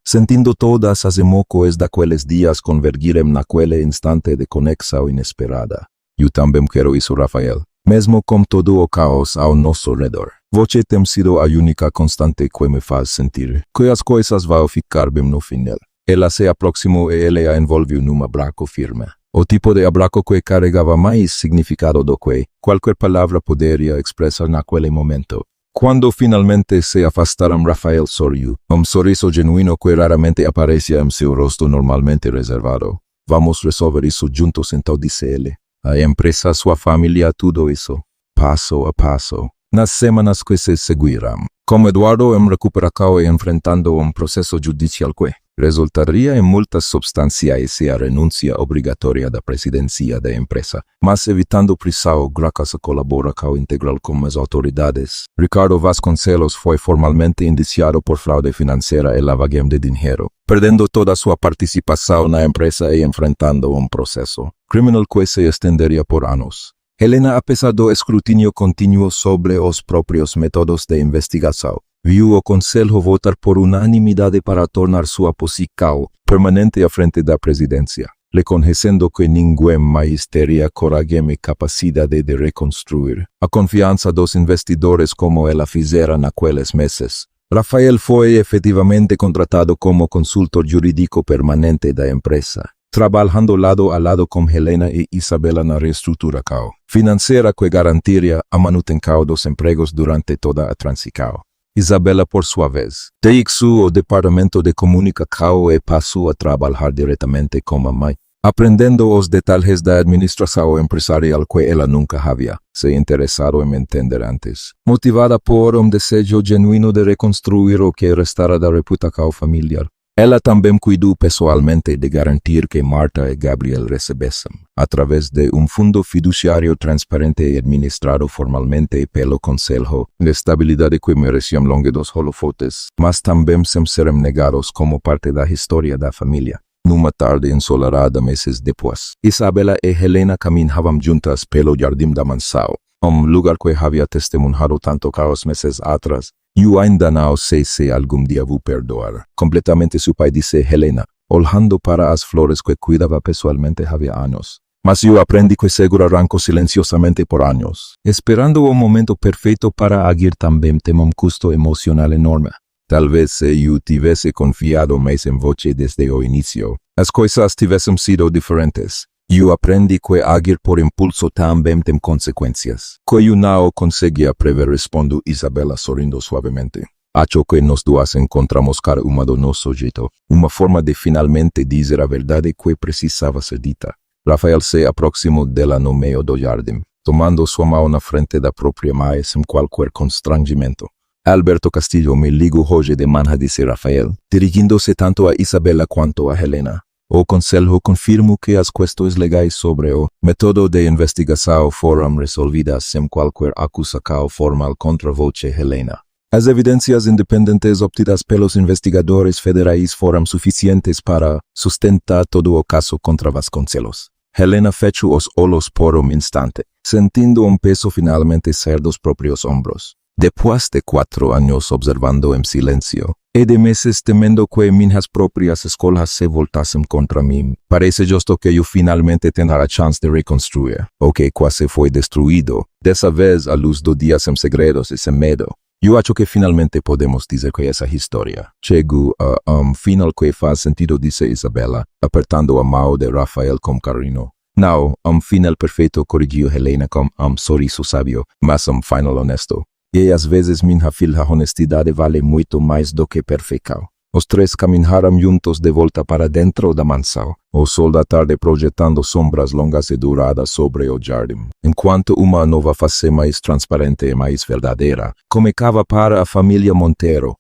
[SPEAKER 1] sentindo todas as emoções daqueles dias convergirem naquele instante de conexão inesperada. Eu também quero isso, Rafael. Mesmo com todo o caos ao nosso redor, você tem sido a única constante que me faz sentir que as coisas vão ficar bem no final. Ela se aproximou e ele a envolveu num abraço firme. O tipo de abraço que carregava mais significado do que qualquer palavra poderia expressar naquele momento. Quando finalmente se afastaram, Rafael sorriu, sorriso genuíno que raramente aparecia em seu rosto normalmente reservado. Vamos resolver isso juntos, então, disse ele. A empresa, sua família, tudo isso, passo a passo, nas semanas que se seguirão. Com Eduardo em recuperação e enfrentando processo judicial que resultaria em multas substanciais e a renúncia obrigatória da presidência da empresa, mas evitando prisão graças à colaboração integral com as autoridades. Ricardo Vasconcelos foi formalmente indiciado por fraude financeira e lavagem de dinheiro, perdendo toda sua participação na empresa e enfrentando processo criminal que se estenderia por anos. Helena, apesar do escrutínio contínuo sobre os próprios métodos de investigação, viu o Conselho votar por unanimidade para tornar sua posição permanente à frente da presidência, reconhecendo que ninguém mais teria coragem e capacidade de reconstruir a confiança dos investidores como ela fizera naqueles meses. Rafael foi efetivamente contratado como consultor jurídico permanente da empresa, trabalhando lado a lado com Helena e Isabela na reestruturação financeira que garantiria a manutenção dos empregos durante toda a transição. Isabela, por sua vez, deixou o departamento de comunicação e passou a trabalhar diretamente com a mãe, aprendendo os detalhes da administração empresarial que ela nunca havia se interessado em entender antes, motivada por desejo genuíno de reconstruir o que restara da reputação familiar. Ela também cuidou pessoalmente de garantir que Marta e Gabriel recebessem, através de fundo fiduciário transparente e administrado formalmente pelo Conselho, a estabilidade que mereciam longe dos holofotes, mas também sem serem negados como parte da história da família. Numa tarde ensolarada meses depois, Isabela e Helena caminhavam juntas pelo jardim da mansão, lugar que havia testemunhado tanto caos meses atrás. Eu ainda não sei se algum dia vou perdoar. Completamente seu pai, disse Helena, olhando para as flores que cuidava pessoalmente havia anos. Mas eu aprendi que segurar silenciosamente por anos, esperando o momento perfeito para agir também tem custo emocional enorme. Talvez se eu tivesse confiado mais em você desde o início, as coisas tivessem sido diferentes. Eu aprendi que agir por impulso também tem consequências, que eu não conseguia prever, respondeu Isabela sorrindo suavemente. Acho que nós duas encontramos cada uma do nosso jeito, uma forma de finalmente dizer a verdade que precisava ser dita. Rafael se aproximou dela no meio do jardim, tomando sua mão na frente da própria mãe sem qualquer constrangimento. Alberto Castillo me ligou hoje de manhã, disse Rafael, dirigindo-se tanto a Isabela quanto a Helena. O Conselho confirmou que as questões legais sobre o método de investigação foram resolvidas sem qualquer acusação formal contra você, Helena. As evidências independentes obtidas pelos investigadores federais foram suficientes para sustentar todo o caso contra Vasconcelos. Helena fechou os olhos por instante, sentindo peso finalmente sair dos próprios ombros. Depois de 4 anos observando em silêncio, e de meses temendo que minhas próprias escolas se voltassem contra mim, parece justo que eu finalmente tenha a chance de reconstruir o que quase foi destruído, dessa vez à luz do dia sem segredos e sem medo. Eu acho que finalmente podemos dizer que essa história chegou a final que faz sentido, disse Isabela, apertando a mão de Rafael com carinho. Não, final perfeito, corrigiu Helena com sorriso sábio, mas final honesto. E às vezes minha filha, honestidade vale muito mais do que perfeição. Os três caminharam juntos de volta para dentro da mansão, o sol da tarde projetando sombras longas e douradas sobre o jardim, enquanto uma nova face mais transparente e mais verdadeira comunicava para a família Monteiro